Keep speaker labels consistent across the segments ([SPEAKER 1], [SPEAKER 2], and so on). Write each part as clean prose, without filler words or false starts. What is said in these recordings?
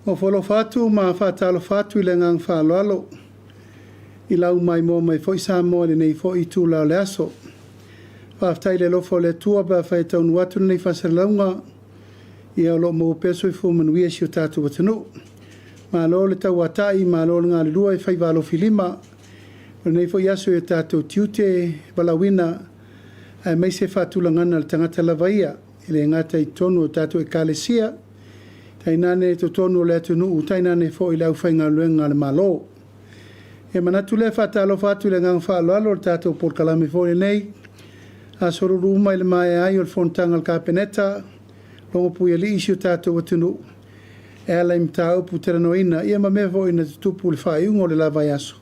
[SPEAKER 1] O folo fatu ma fatalo fatu I le ngang whaloalo. I lau mai mo mai fo I Samoa le nei fo I tūla le aso. Whaftai le lofo le tua ba whai tau nuatu nei whasalaunga. I alo mo peso I fu manuia si o tātu watanu. Ma lo le tau watai ma lo ngā le lua I whai walo filima. O nei fo I aso I tātu tiute walawina. Ai mai se whatulangana le tangata lavaia. I le ngata I tonu o tātu e kalesia. Tainane to tonu le atu nuu, tainane fo I lau whainga luenga le malo. E manatu le whatalo whatu le ngang whaaloalo le tātou por kalame fo le nei. A soruru umai le mai ai o le fontanga le kapeneta. Longo pui ali isi o tātou atu nuu. E ala imta upu teranoina. Ia ma me fo ina tupu le whaiungo le lava yaso.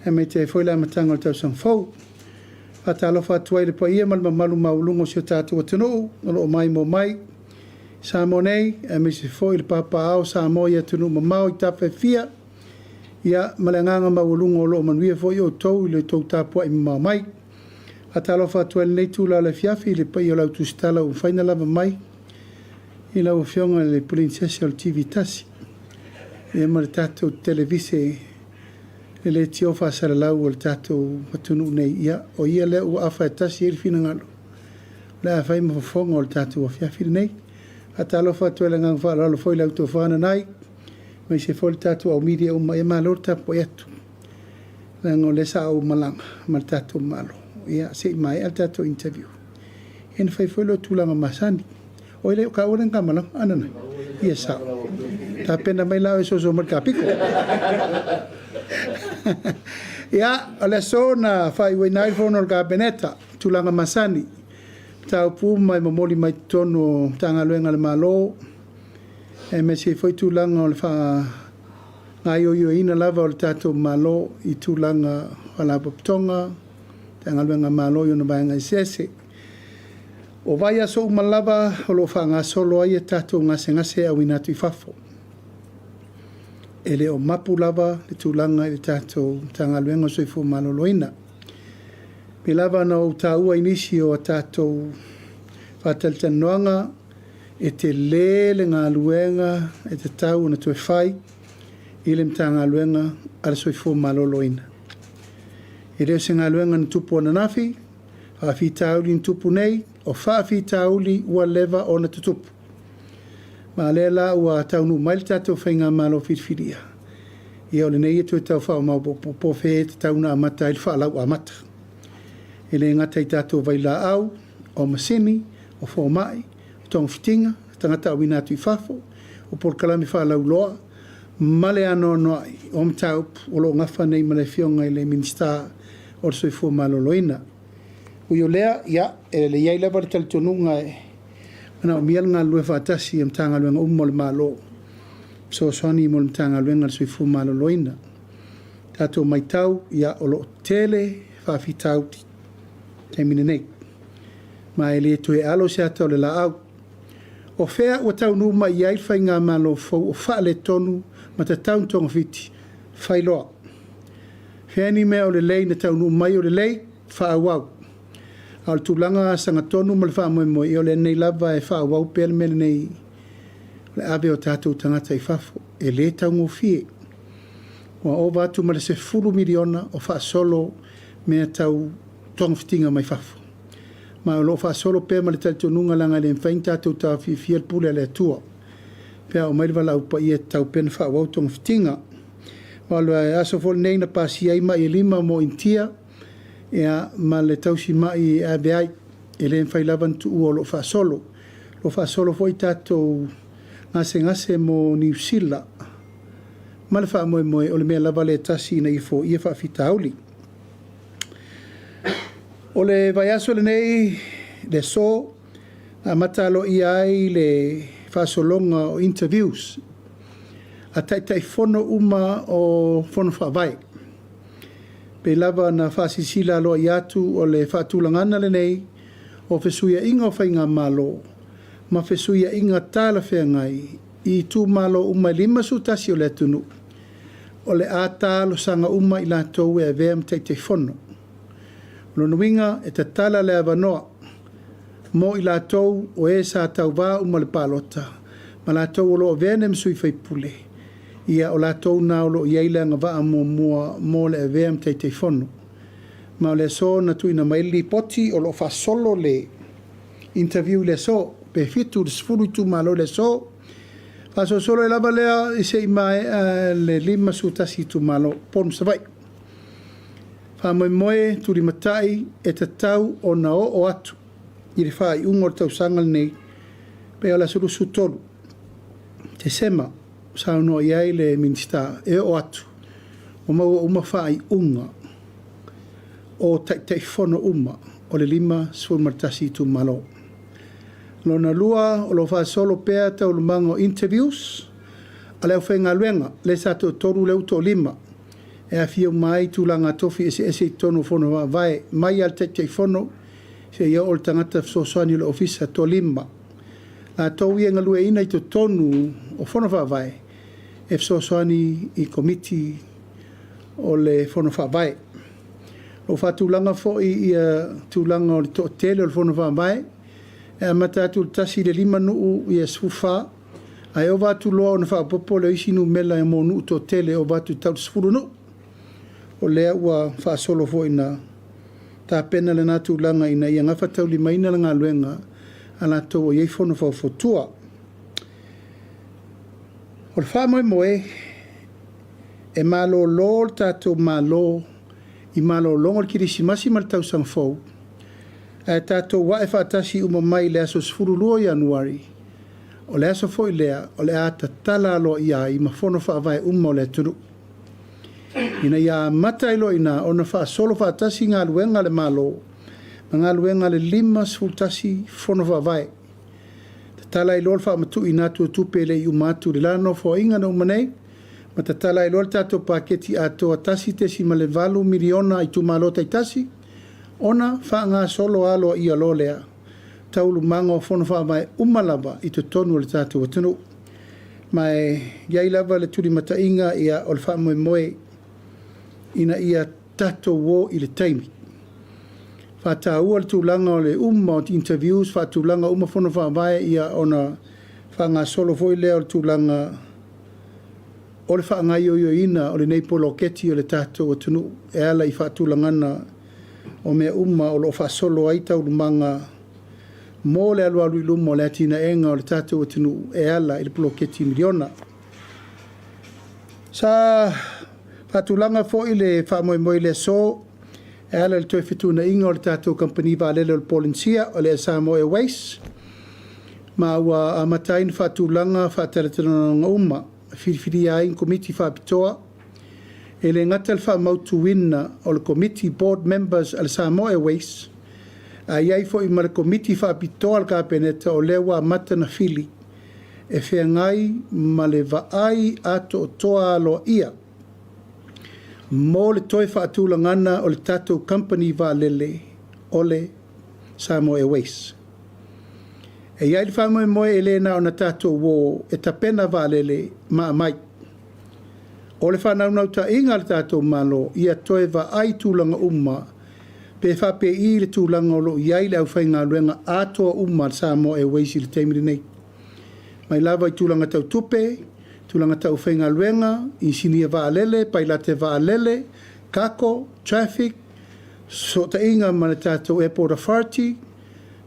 [SPEAKER 1] E me te fo I la matanga le tau sang fau. Whatalo whatu ai le pa ia malma malu maulungo si o tātou atu nuu. Olo mai mo mai. Samoa nei, e me se foi le papa au Samoa ia tunu mamau I tape fia. Ia malenganga maulunga o loo manuia foi o tau I le tau tapua I mamau mai. Atalofa atuel nei tula le fiafi le pai o lau tustala o whaina lava mai. I lau fionga le princesa o TV tasi. Ia ma le tatou televise le tio whasara lau o le tatou matunu nei ia. O ia le ua awha e tasi e fina ngalo. Le a whai mafafonga o le tatou a fiafi nei. Atalo fatuela ngang whalalo foi lau tō whana nai. Mai se foi tatu au media uma e malo tapo etu. Lango lesa au malanga, mal tatu malo. Ia se mai al tatu interview. En fai foi lo tulanga masani. O ile ka ora nga malanga anana. Ia sa. Ta pena mai lau e so mal kapiko. Ia ala so na fai we nai fono ka beneta tulanga masani. Tau pu mai mamoli mai tono tanga luenga le malo. E me se foi tūlanga o le wha ngai o ina lava o le tātou malo I tūlanga wala poptonga. Tanga luenga malo I ona vaenga I sese. O vai aso umalava o lo wha ngā solo ai e tātou ngase au inatu I fafo. E le o mapu lava le tūlanga I le tātou tanga luenga o soifu malo loina. Me lava na o tāua inisi o a tātou whataltanoanga e te lele ngā luenga e te tau na tue whai I le mta ngā luenga ala soifo maloloina. E reo se ngā luenga na tupu ana nafi, a whi tauli na tupu nei, o whaafi tauli ua leva o na tutupu. Ma lela ua taunu maili tātou whai ngā malo whiriwhiria. Ia o le nei e tue tau whao mau po whee te tauna amata I le whaalau amata. E le ngata I tātou vai la au, o masini, o whomai, o tong fitinga, tangata o winatu I fafo, o por kalami whalau loa, male ano noai, o mtaup, o lo ngafa nei male fionga I le minsta, o le soifua maloloina. Uyo lea, ia, e le iai lewa le talitonunga e, mana o mial ngā lue whaatasi am tanga luenga mo le malo, so soani mo le tanga luenga le soifua maloloina. Tātou mai tau, ia, o lo tele, whaafitauti, te mine nei. Ma e le tue alo se atau le la au. O whea ua tau nu mai iai whai ngā malo fau o wha le tonu ma ta taun tonga fiti. Whai loa. Whea ni mea o le lei na tau nu mai o le lei wha au au. Au le tūlanga sanga tonu ma le wha moe moe. I o le nei lava e wha au au pēle mele nei. Le ave o tātou tangata I fafo. E le tau ngō fie. Wa o vātu ma le se furu miliona o wha solo mea tau tonga fitinga mai fafo. Ma lo fa solo pe ma le talitonunga langa le mfain tātou tā fia le pule le atua. Pea o maili wala upa I e tau pena wha wau tonga fitinga. Walo e aso fol nei na pasi ai mai e lima mo intia. Ea ma le tausi mai e aveai. E le mfai lavan tu ua lo fa solo. Lo fa solo foi tātou ngase mo New Zealand. Ma le wha moe moe o le mea lava le tasi na I fo I e wha fita auli. O le vai aso le nei, le so, a matalo I ai le whasolonga o interviews. A tai fono uma o fono whawai. Pe lava na whasisila loa I atu o le whatulangana le nei, o whesuia inga o whainga malo, ma whesuia inga tala whengai, I tu malo uma lima sutasi o le tunu. O le a talo sanga uma I la tau e veam tai fono. Lono winga e te tala le avanoa. Mo I la tau o e sa tau wā uma le palota. ma lātou o lo vene msui fai pule. Ia o lātou nā o lo iaila ngā waa mō le avea mtei te whono. Ma o le so na tui na maili poti o lo fa solo le interview le so, pe fitu le sfuru tu malo le so, fa so solo e lava lea i se imae le lima sutasi tu malo ponu savai. Fa moe turi matai e te tau o na o atu, i le fa i ungor tau sangal nei, pe o la suru sutolu. Te sema, sa no iai le minista e o atu, o maua uma fa i unga, o te whono uma, o le lima sfulmartasi tu malo. Lona lua o lo fa solo pea tau lumango interviews, a leo whenga luenga, le sa to toru leu to lima, e a fia mai tūlanga tofi ese tono whono vai, mai al te whono, se ia o le tangata sosoani le ofisa to lima. La tau ia ngalue ina i to tonu o whono vai, e sosoani i komiti o le whono vai. Lo fa tūlanga fo i tūlanga o le to tele o le whono vai, e matatu tasi le lima nuu i sufa, ai o watu loa o na wha popo le isinu mela e mo nuu to tele o watu tau sfuru nuu. O lea ua wha solo fo ina ta pena le natu langa ina ia ngafa tau li maina la ngā luenga a la tau o iei fono wha fotua. O le wha moe moe e malo lo tato malo i malo longo kirisi masi mal tau sang fau. E tato wa e whaatasi uma mai le aso sfuru lua Januari. O le aso foi lea o le ata tala alo ia i mafono whaavai uma o le tunu. Ina ia mata ilo ina o na wha solo whaatasi ngā luenga le malo. Ma ngā luenga le lima sfultasi fono whaavai. Ta tala ilo le whaamatu i nātu tupe le i umatu le lano fo inga na umanei. Ma ta tala ilo le tato paketi ato atasi tesi ma le valu miliona i tu malo taitasi. Ona wha ngā solo alo i alolea. Taulu mango fono whaavai umalava i te tonu le tato watunu. Mai iai lava le turi mata inga ia o le wha moe moe ina ia tato wo i le taimi. Wha ta ua le tūlanga o le o interviews, wha tūlanga fono whaavai ia ona wha ngā solo foi lea o le tūlanga o le wha ngā io ina o le neipolo keti o le tato watunu e ala i wha tūlangana o mea o lo wha solo ai tau lumanga mō le alu i lumo le atina enga o le tātou atinu e ala i le poloketi miliona. Sa whatulanga fo i le whamoe le so e ala le toi fitu na inga o le tātou company vālele o le Polinsia o le Samoa Airways. Ma ua amatain whatulanga whataratana uma whiriwhiri ai in komiti whapitoa e le ngata le whamautu wina o le committee board members al Samoa Airways a iai fo i mara committee whapitoa al kapeneta o lewa mata na whili e whengai ma le vaai ato o toa alo ia mō le toi whaatulangana o le tātou company vālele o le Samoa Airways. E iai le whamoe moe e lena o na tātou wō e tapena vālele maa mai. O le whanaunau ta inga le tātou malo ia toe wa ai tūlanga umma pe whape i le tūlanga o lo iai le au whainga luenga atoa umma le Samoa Airways i le teimiri nei. Mai lava i tūlanga tau tupe, tūlanga tau whainga luenga, i sinia vaalele, pailate vaalele, kako, traffic, so ta inga ma le tātou Airport Authority,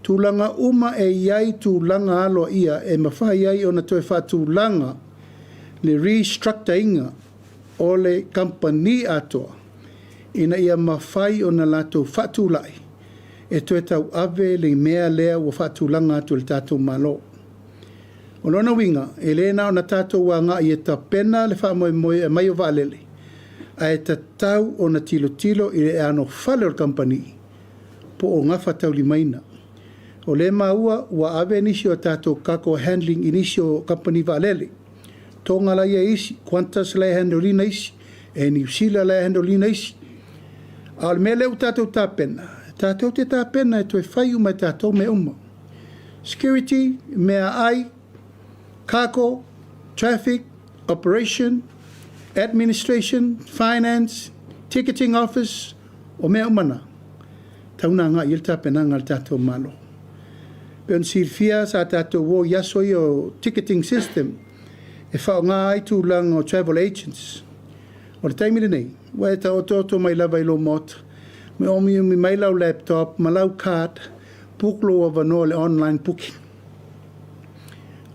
[SPEAKER 1] tūlanga umma e iai tūlanga alo ia e mawhai ai o na toe whatūlanga le restructure inga o le company atoa ina ia mawhai o na lātou whatulai e toe tau ave le mea lea ua whatulanga atu le tātou malo. O lona winga, e lena o na tātou wanga i e ta pena le whamoe moe e mai o vaalele a e ta tau o na tilo tilo i le ano whale o le company po o ngafa tau li maina. O le maua ua ave nisi o tātou kako handling inisi o company vaalele tonga la ia isi, Qantas la handolina isi, e New Zealand la handolina isi. Al me leu tātou tāpena. Tātou te tāpena e toi whai uma tātou me uma. Security, mea ai, cargo, traffic, operation, administration, finance, ticketing office, o mea umana. Tauna ngā il tāpena ngā tātou malo. pe on sirfia sa tatou wo yaso i o ticketing system e whaonga ai tūlanga o travel agents. O le taimile nei, wai ta o toto mai lava ilo mot, me omi mi mai lau laptop, ma lau card, puklo o vanoa le online booking.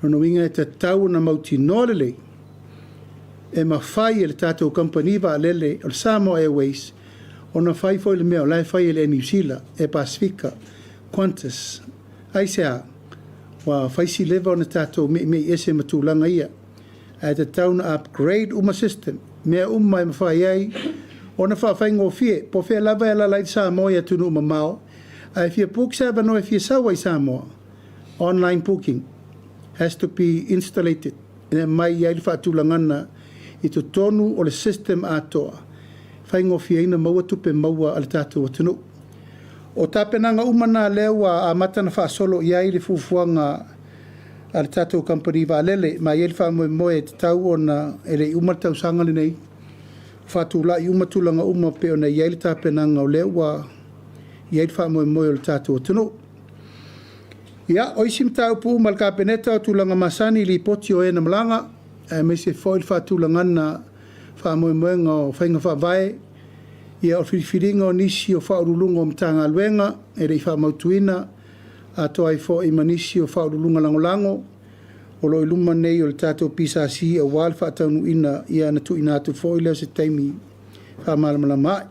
[SPEAKER 1] Rono inga e te tau na mauti nōlele, e ma whai e le tātou company wa lele o le Samoa Airways, o na whai fo le mea o lai whai e le New Zealand, e Pacifica, Qantas, ai sea, wa whai si lewa o na tātou me ese matulanga ia, e te tau na upgrade uma system, mea mai mawhai ai, o na whawhai ngō fie, po whea lava e la lai Samoa ia tunu uma mao, ai fia puk sa vano e fia sawa i Samoa, online booking, has to be installated, e mai iai le whaatulangana, i to tonu o le system atoa. Whai ngō fia ina maua tupe maua ale tātou atunu. O tāpenanga umana lewa a matana whaasolo iai le fufuanga ale tātou company wa lele, ma iai le wha moe te tau o na ele umatau sangale nei. Whaatula i umatulanga uma pe o na iai le tāpenanga o lewa iai le wha moe o le tātou atunu. Ia, oisim tau pu mal ka peneta o tulanga masani li poti o ena malanga, me se foil fa tulangana fa moemoenga o whainga wha vai, ia o whiriwhiringa o nisi o whaurulunga o mtanga alwenga, e rei wha mautuina, a toa i fo i manisi o whaurulunga langolango, o loi luma nei o le tātou pisa si o wal wha taunu ina ia na tu ina atu fo i leo se taimi wha malamala mai.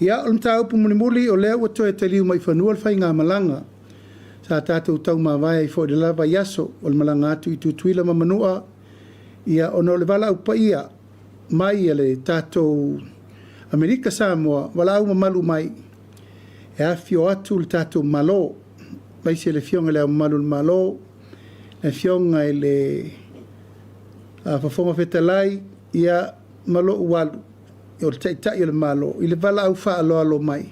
[SPEAKER 1] Ia, o mta upu muli o leo o toi te liu mai whanua le whainga malanga, sa tātou tau mā vai i fo i lava yaso o le malanga atu i tutuila mamanua, ia ono le wala upa ia mai le tātou Amerika Samoa, wala au mamalu mai, e a fio atu le tātou malo, mai se le fionga le mamalu le malo, le fionga e le whafonga whetalai, ia malo ualu, o le taitai o le malo, i le wala au wha alo alo mai.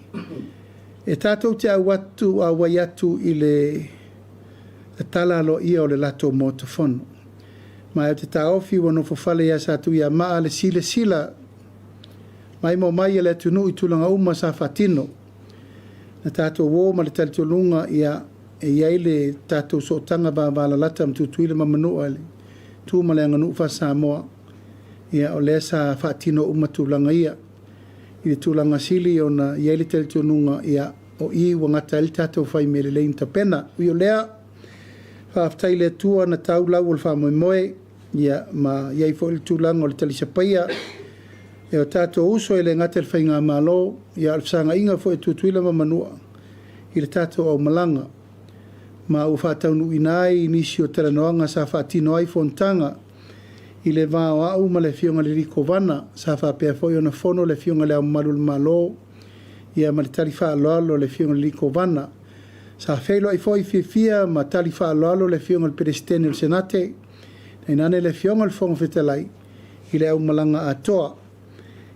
[SPEAKER 1] E tātou te au atu a wai atu i le tala alo ia o le lato mo te whono. Mai o te taofi wano fofale ia sa tu ia maa le sila. Mai mo mai le tunu i tulanga uma sa fatino. Na tātou wō ma le talitolunga ia e iai le tātou so tanga ba wala lata mtutuile mamanua le. Tu ma le anganu fa Samoa. Ia o le sa fatino uma tulanga ia. I le tulanga sili o na iai le talitolunga ia o i wangata il tātou fai me le lein tapena. Ui o lea whaaftai le tua na tau lau o le wha moe ia ma iai fo il tulanga o le talisapaia. E o tātou uso e le ngate le whainga malo, ia alfsanga inga fo e tutuila mamanua, i le tātou au malanga. Ma u whātaunu inai nisi o teranoanga sa whātino ai fontanga, i le vāo au ma le fionga le riko vana, sa whāpea fo i ona fono le fionga le au malu le malo, ia ma le tali whaaloalo le fionga le riko vana. Sa whailo ai fo i fia ma tali whaaloalo le fionga le perestene le senate, nei nane le fionga le fonga whetalai, i le au malanga atoa.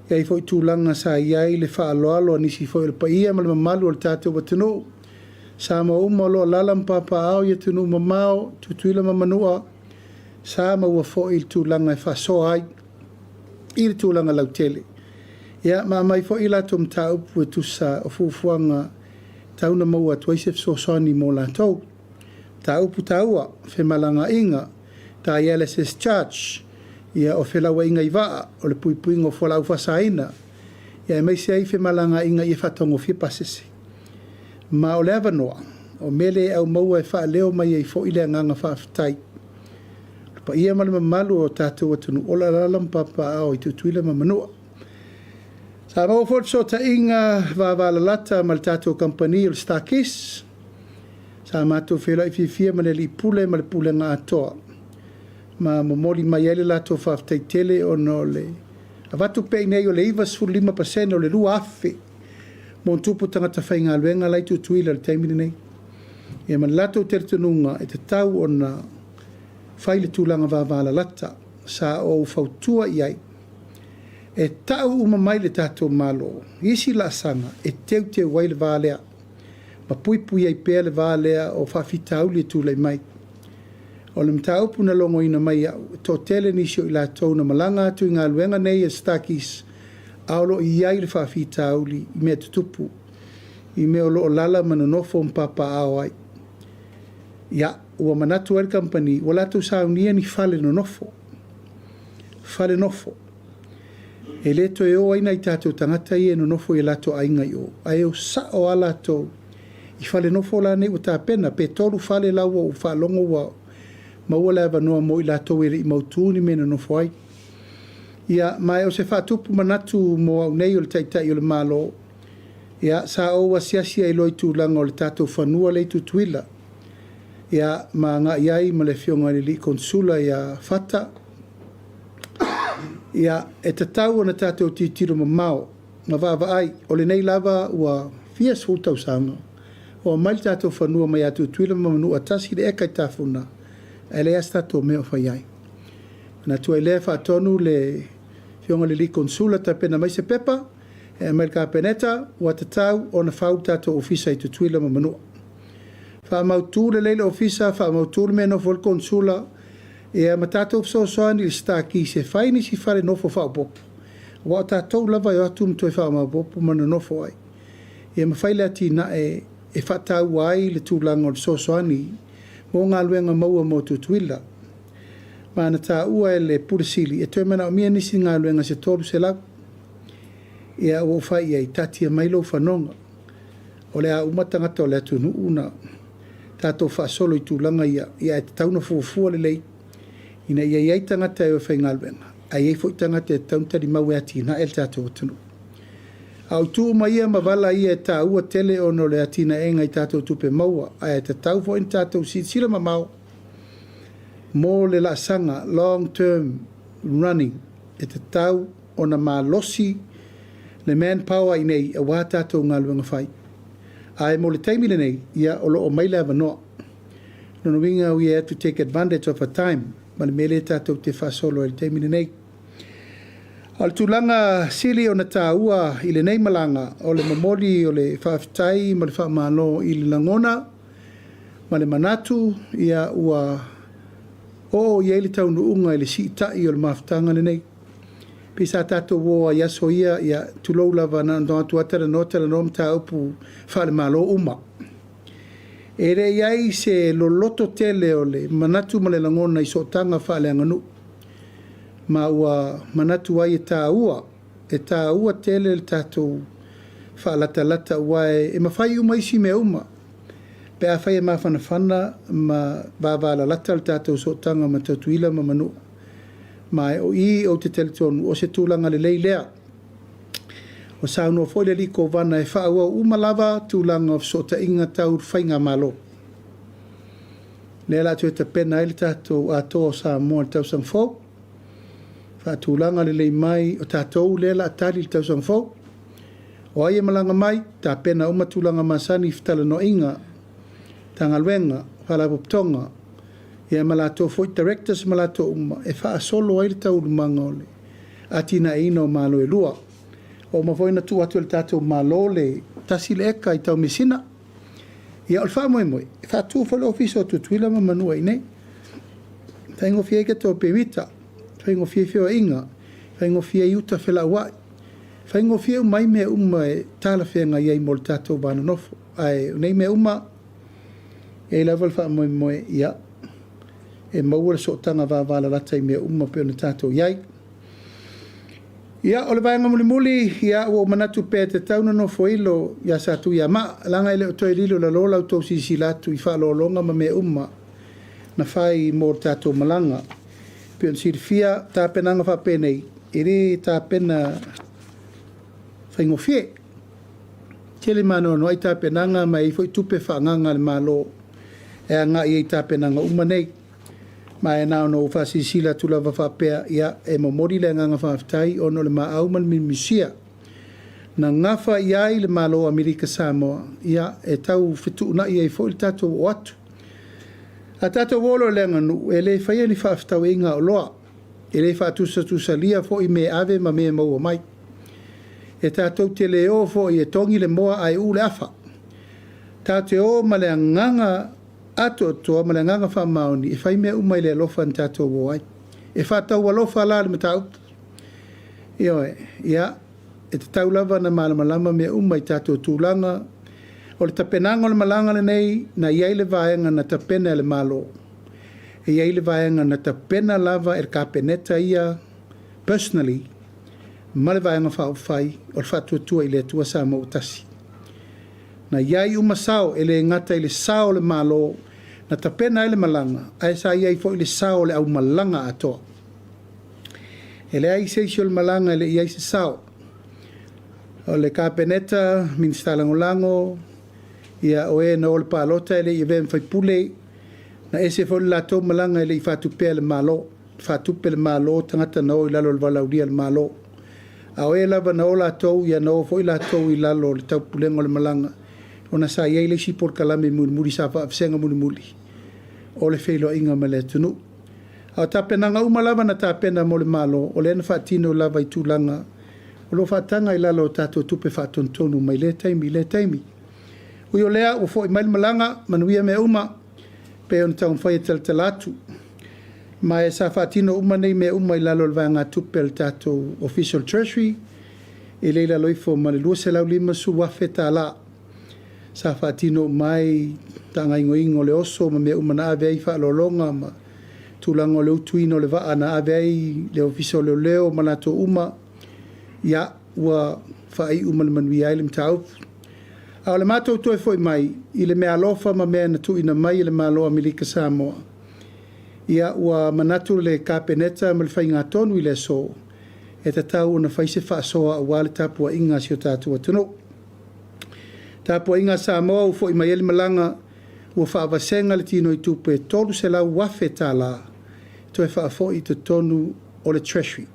[SPEAKER 1] Iai foi tūlanga sa iai le whaaloalo nisi foi le paia ma le mamalu o le tātou watunu. Sa ma uma lo lalam papa au ia tunu mamao, tutuila mamanua. Sa ma ua foi il tūlanga e whasoa ai, i le tūlanga lautele. Ia ma mai foi la tom ta upu e tusa o fufuanga tauna maua tuaisef sosoni mo la tau. Ta upu taua, fe malanga inga, ta ILSS Church, ia o whelaua inga i waa, o le puipuinga o whalau whasaina, ia mai se ai whe malanga inga i whatongo whia pasese. Ma o lea wanoa, o mele au maua e wha leo mai e fo ile nganga whaafitai. Pa ia malama malu o tātou atunu, o la lalam papa au i tutuila mamanua. Sa mau fort so ta inga wala lata ma le tātou company o le Starkiss, sa mātou whela i fia ma le li pule ma le pule ngā atoa. Ma momoli mai ele lato whaftai tele o no le. A watu pei nei o le iwa suru 5% o le rua afe. Mo tupu tangata whainga aluenga lai tutuila le taimini nei. E man lato tertununga e te tau o na whaile tūlanga wāwala lata sa o whautua iai. E tau uma mai le tātou malo. Isi la sanga e teu te waile wālea. Ma pui pui ai pēr le wālea o whawhitau le tūlai mai. O le mtaupu na longo ina mai au, to tele nisio i la tau na malanga atu i ngā luenga nei e Starkiss, aolo i ai le whawhita auli, i mea tutupu, i mea o loo lala mana nofo mpapa au ai. ia ua manatu ai company ua latou saunia ni fale nonofo e le toe o aina i tātou tangata i e nonofo i latou ainga i o ai o sao a latou i fale nofo la nei ua tāpena pe tolu fale laua u whalongo wa maua le avanoa mo i latou e i mautuni me nonofo ai ia mai o se whatupu manatu mo au nei o le taitai o le malo ia sa o wa siasia i loi tūlanga o le tātou whanua le tutuila ia ma ngā iai ma le fionga li konsula ia fata ia e tatau ana tātou titiro ma mao ma vava ai o le nei lava ua fia sultau sanga o mai tātou whanua mai atu tuila ma manu atasi le eka i tāwhuna e le as tātou meo whai ai na tua i lea whaatonu le fionga li konsula ta pena mai se pepa e mai ka peneta ua tatau o na whau tātou ofisa i tutuila ma manu whaamautu le leile ofisa whaamautu le mea nofo le konsula e ma tātou fsosoani le staki se whaini si whare nofo whaopopo. Wa tātou lava i atu mtoi whaamapopo mana nofo ai. E ma whaile ati na e whatau ai le tūlanga o le sosoani mo ngā luenga maua mo tutuila. Ma na tā ua e le purisili e toi mana o mia nisi ngā luenga se toru se lau. E a o whai ai tatia mailo whanonga. O le a umatangata o le atu nu una. Tātou whaasolo i tūlanga ia e tauna fuafua le lei. Ina ia iai tangata e o whai ngalwenga. A iai fwoi tangata e tauntari mau e ati na el tātou atunu. Au tū ma ia ma wala ia e tā ua tele ono le ati na e ngai tātou tupe maua. A e tātou fwoi tātou sila ma mau. Mō le la sanga, long term running. E tātou ona ma losi le manpower i nei a wā tātou ngalwenga whai. A e mo le taimile nei, ia o lo o maile ava noa. Nono winga we have to take advantage of a time. Ma le mele tātou te whasolo e le taimile nei. Al tūlanga sili o na tā ua i le nei malanga o le mamoli o le whaafitai ma le whaamano i le langona ma le manatu ia ua o i eili taunu unga i le siitai o le mawhitanga le nei. Pisa tātou woa i aso ia tulou lava na ndo atu atara no tala no mta upu whaale malo uma. E re iai se loloto tele o le manatu ma le langona i so tanga whaale anganu. Ma ua manatu ai e tā ua tele le tātou whaalata lata ua e mawhai uma isi me uma. Pe a whai e mawhanawhana ma vāvala lata le tātou so tanga ma tautuila ma manu. Mai o i o te teletonu o se tūlanga le leilea. O sauno foi le liko vana e whaua umalava tūlanga o sota inga tau whainga malo. Le la tue te pena ele tātou a tō sa mua le tau sang fō. Wha tūlanga le lei mai o tātou le la atari le tau sang fō. O aia malanga mai, tā pena uma tūlanga masani whtala no inga. Tangalwenga, whalapoptonga. Ia malato foi directors malato uma e fa solo ai tau lumanga ole atina ino malo e lua o ma foi na tu atu le tato malo le tasile eka i tau mesina ia o fa moi fa tu fo l'office tu tuila ma manu ai nei tengo fie ke to pemita tengo fie inga tengo fie yuta fela wa tengo fie mai me tala fenga ia mo tato bana nofo ai nei me e level fa moi ia e maua le sootanga vāvala lata i mea pe ona tātou iai. Ia, o le vaenga muli, ia ua manatu pē te tauna no foilo, ia sātu ia ma, langa ele o toi lilo la lola utou sisi latu i whaalolonga ma mea na whai mō tātou malanga. Pe on siri fia, tā penanga whapēnei, e re tā pena whaingo fie. Tele mano no ai tā penanga mai foi tupe whaanganga le malo, e a ngā i tā penanga nei. Ma e nao no whasi sila tula whapea ia e momori le nganga whaftai o no le maauman min misia. Na ngafa iai le malo Amerika Samoa ia e tau fitu na ia i fo il tatou o atu. A tatou wolo le nganu e le whaia ni whaftau inga o loa. E le whatusa lia fo i me ave ma me maua mai. E tatou te leo fo i e tongi le moa ai u le afa. Tatou ma le nganga ato toa ma le nganga whamaoni e whai mea umai le alofa ni tātou wai. E whātau alofa ala le matau. Ia e te tau lava na malamalama mea umai tātou tūlanga O le tapenanga o le malanga le nei, na iai le vaenga na tapena le malo. E iai le vaenga na tapena lava kapeneta ia personally, ma le vaenga whaofai, o le whatuatua i le atua sa mautasi. Na iai umasao ele ngata i le sao le malo, na tapena ele malanga, ai sa iai fo i le sao le au malanga atoa. Ele ai seisio le malanga ele iai se sao. O le kapeneta, minsta langolango, ia o e na o le palota ele i vem fai pule, na ese fo le lato malanga ele i whatupea le malo, whatupe le malo, tangata na o i lalo le walauria le malo. A o e lava na o lato, ia na o fo i lato i lalo le taupulengo le malanga, ona sa iai le si por kalame muri sa whaafsenga muri. O le whelo inga ma le tunu. A tapenanga umalava na tapena mo le malo, o le ena whaatino lava i tūlanga, o lo whaatanga i lalo tato tupe whaatontonu mai le taimi. Ui o lea, o fo i mail malanga, manuia me uma, pe on taun whai e talatu. Ma e sa whaatino uma nei me uma i lalo le vanga tupe le tato official treasury, e leila loifo ma le lua se lau lima su wafe ta la. Sa whaatino mai tanga ingo le oso, ma me uma na avei whaalolonga, ma tūlanga le utuino le waa na avei le official leo ma nato uma, ia ua whai uma le manui ai le mtau. A le mātou toi foi mai, i le mea alofa ma mea na tuina mai i le māloa Milika Samoa. Ia ua manatu le kapeneta ma le whainga tonu i le so, e ta tau na whaise whaasoa a wale tapua inga si o tātua tuno. Tapua inga Samoa u foi mai ele malanga, ua whaawasenga le tino i tupe tolu se lau wafe tā la, toi whaafo i te tonu o le treasury.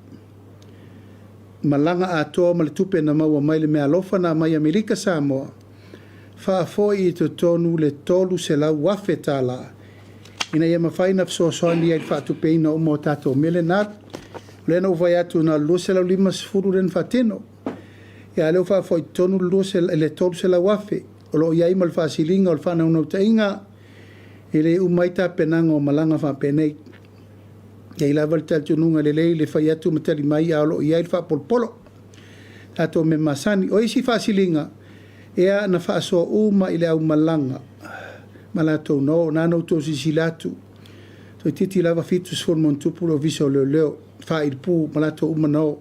[SPEAKER 1] Malanga a toa ma le tupe na maua mai le mea alofa na mai a Milika Samoa, whaafoi i te tonu le tolu se lau wafe tā la. Ina ia mawhaina fsoasoani ai whaatupe ina o mo tātou mele nāt. Lena uvai atu na lua se lau lima sifuru ren whaatino. Ia leo whaafoi tonu le tolu se lau wafe. O lo iai mal whaasilinga o le whanau nau ta inga. Ele umaita penanga o malanga whaapenei. Ia ilawa le taltununga le lei le whai atu matali mai a lo iai whaapolpolo. Tātou me masani. O isi whaasilinga. Ea na whaasoa uma i le au malanga. Malatou no, nano to sisilatu. To titi lava fitus for montupu lo viso leo. Wha il pu, malatou uma no.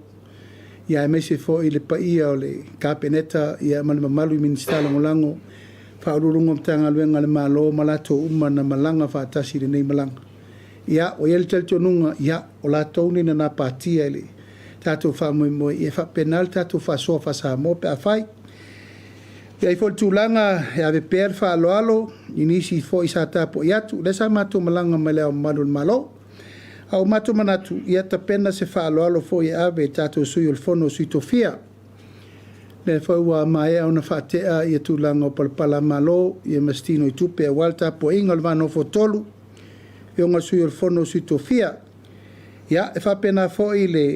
[SPEAKER 1] Ia e mese fo i le paia o le kapeneta, ia malima malu i ministala ngolango. Wha ururungo mtanga luenga le malo, malatou uma na malanga wha atasi le nei malanga. Ia, o iel tel tonunga, ia, o la tauni na na patia ele. Tato wha moe, ia wha penal, tato wha soa wha sa mo pe a whai. Ia i fol tūlanga e ave per wha alo, inisi fo i sa tapo i atu, lesa matu malanga mai leo malun malo. Au matu manatu, ia ta pena se wha alo fo i ave tato sui ul fono sui tofia. Le fo ua mai au na wha tea i tūlanga o palpala malo, i mastino i tupe a walta po inga lvano fo tolu, i onga sui ul fono sui tofia. Ia e wha pena fo i le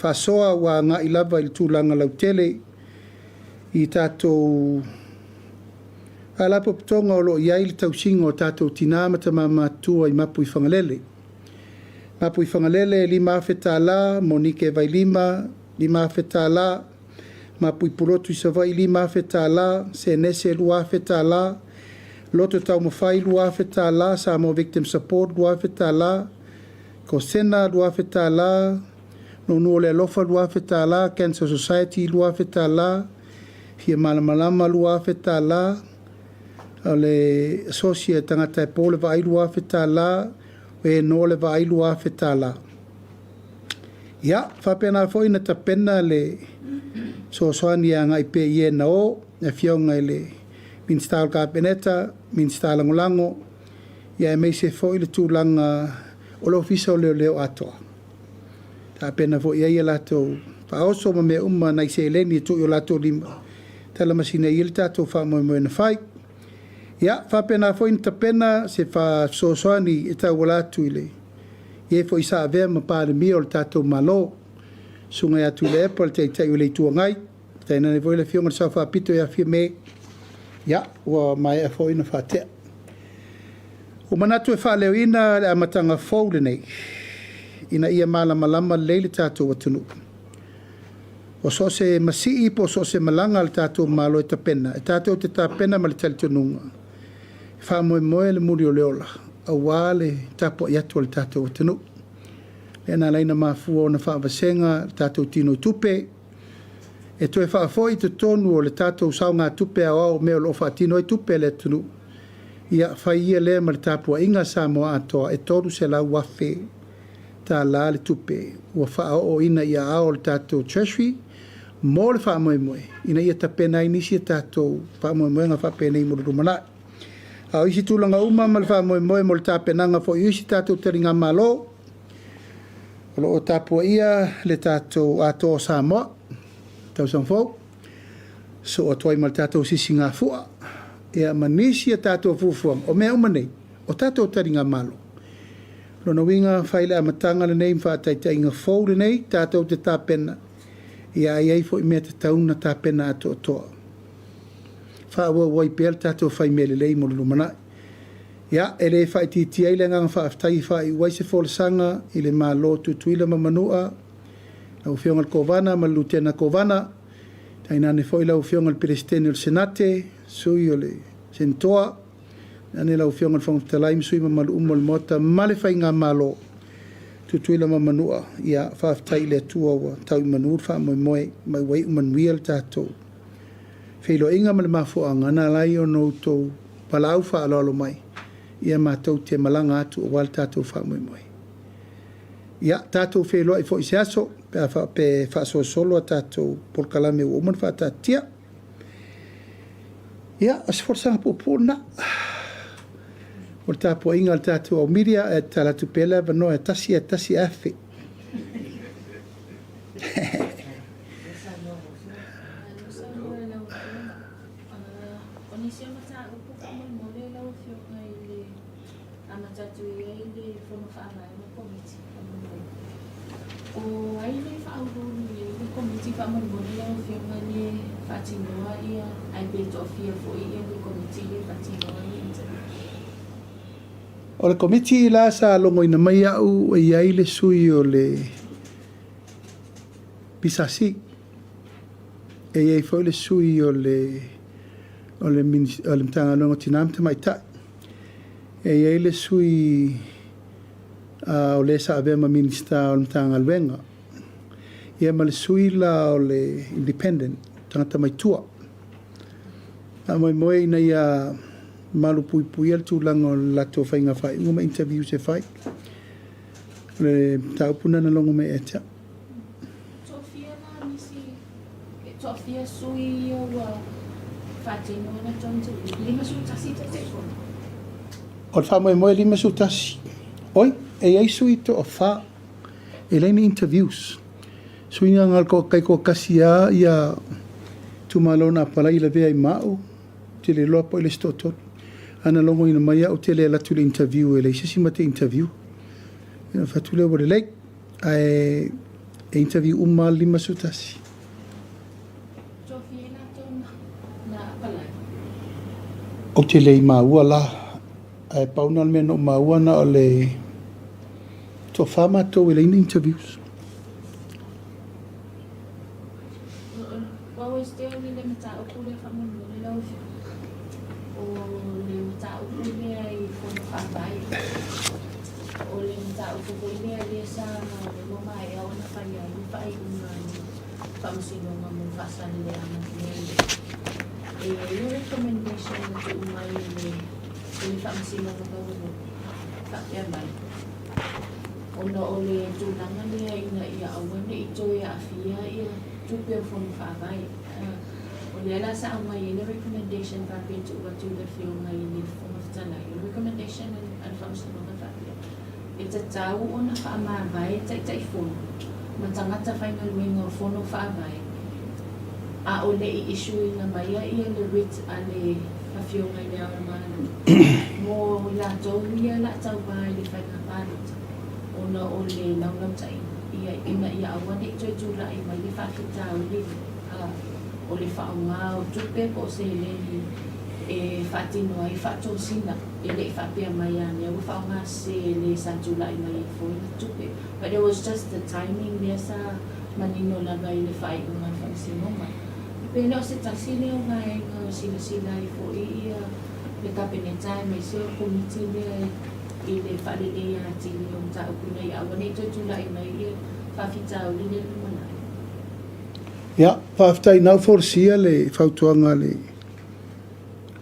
[SPEAKER 1] wha soa wa nga i lava i tūlanga lautele, i tātou alapo pitonga o lo iai le tausinga o tātou tinamata mamatua i mapu i whangalele. Mapu i whangalele lima awheta la, Monique vai lima awheta la, mapu i purotu i savai lima awheta la, Senese lua awheta la, Loto tau mawhai lua awheta la, Samoa Victim Support lua awheta la, Kosena lua awheta la, Nonu o le alofa lua awheta la, Cancer Society lua awheta la, Hia malamalama lua awheta la, o le associate tangata e po le vai lua awheta la, e no le vai lua awheta la. Ia, whapena fo ina ta pena le soasoani a ngai pe ie na o, e fionga le minstal kapeneta, minstal langolango, ia e meise fo i le tūlanga o le ofisa o leo atoa. Ta pena fo ia lato, pa oso ma me uma na ise eleni tu i o lato lima. Tala masina i le tātou wha moe na whai. Ia, wha pena fo in ta pena se wha soasoani e tau walatu i le. Ie fo isa avea ma pāre mi o le tātou malo. Sungai atu le epa le tei o le tua ngai. Tai nane voi le fionga sa wha pito ia fia me. Ia, ua mai e fo ina wha tea. O manatu e wha leo ina le amatanga fau le nei. Ina ia malama lama leile tātou watunu. O so se masii po so se malanga le tātou malo e tapena. E tātou te tapena ma le talitonunga. Wha moe le muri o leola. A wale tapo i atu le tātou o tenu. Le ana leina mafua o na whaavasenga le tātou tino tupe. E toe whaafoi te tonu o le tātou sao ngā tupe a o meo lo whaatino i tupe le tunu. Ia whaia lea ma le tāpua inga Samoa atoa e toru se lau wafe tā la le tupe. Ua wha o ina ia ao le tātou treasury. Mo le wha moe. Ina ia tapena inisi e tātou wha moe ngā wha pēnei mo le rumana. Au isi tūlanga uma ma le wha moe mo le tāpenanga fo isi tātou teri ngā malo. O lo o tāpua ia le tātou ato Samoa. Tau sang fau. So o toi ma le tātou sisi ngā fua. Ia manisi e tātou fufuang. O mea umanei. O tātou teri ngā malo. Lona winga whaile a matanga le nei mwhaataitai ngā fau le nei. Tātou te tāpena. Ia ai fo me te tauna tapena ato toa. Fa wa wai pel tato fai mele lei mo lumana. Ia ele fai ti ai lenga fa aftai fai wai se fol sanga ile ma lo tu tuila ma manua. Au fionga kovana ma lutena kovana. Taina ne foi la fionga presidente del senate sui ole sentoa. Ane la fionga fong talaim sui ma mal umol mota male fai nga malo. Tutuila ma manua ia whaaftai le tua wa tau manur wha moe mai wai umanuia le tātou. Whilo inga ma le mafuanga na lai o nou tau palau wha alolo mai. Ia mātou te malanga atu o wal tātou wha moe. Ia tātou whilo i fo i se aso pe wha so solo a tātou polkalame o uman wha tātia. Ia as forsanga po pōna. O tāpua inga le tātou au miria e talatu pela vano e tasi afe. O le komiti la sa longo ina mai au e iai le sui o le pisasi. E iai fo le sui o le mtanga longo tinam te mai ta. E iai le sui o le sa avema minista o le mtanga luenga. Ia ma le sui la o le independent tangata mai tua. A mai moe ina ia malu pui al tūlanga o lato whainga whai. Unga ma interview se whai. Le taupuna na longo me etia.
[SPEAKER 2] Sofia na misi. Sofia sui o whatino na tonto. Lima su tasi te te ko.
[SPEAKER 1] O wha moe lima su tasi. Oi, e ai sui to o wha. E leini interviews. Sui nga ngal ko kai ko kasia ia tumalona pala ila vea i mao. Tele loa po ile stotoro. Ana longo ina mai au tele la tule interview ele sisi mate interview ina fatule wole lek ai interview uma lima sutasi
[SPEAKER 2] Sofia na ton na pala
[SPEAKER 1] o tele ma wala ai pauna me no ma wana ole to fama to ele interviews
[SPEAKER 2] wa was there ni le mata o kule famu le la o le mata o kule ai fo fa bai o le mata o kule ai sa mo mai o na fa ya ni fa ai una famu sino mo fa sa le ana e yo recommendation to umai le famu sino mo ko fa ya bai ono ole tunanga le ina ia awane i toi afia ia tupe from fa bai Olela sa amay yung recommendation package to what you left yung ngayon form of tanay. Yung recommendation and from sa mga family. It's a tao o nakaamabay, it's a phone. Mansangat sa final wing or phone of abay. Ole i-issue na maya iya lewit ale kafyo ngayon naman. Mo lato niya la tao ba ilifay na parot. Una ole lang sa iya awan ito jula ay malifakit tao din. O le whaonga o tupe po se le e whatinoa i whatosina e le whapea mai ane o whaonga se le sa July mai fo i tupe. But it was just the timing there sa manino lava i le whaiunga whakasinonga. Pena o se tasine o ngai sila I ia le kapenetai mai se o komiti I le whalele ia tili o mta ukuna I awa nei tula I mai ia whawhitau li le lumanai.
[SPEAKER 1] Ia, whawhitai nau forsia le whautuanga le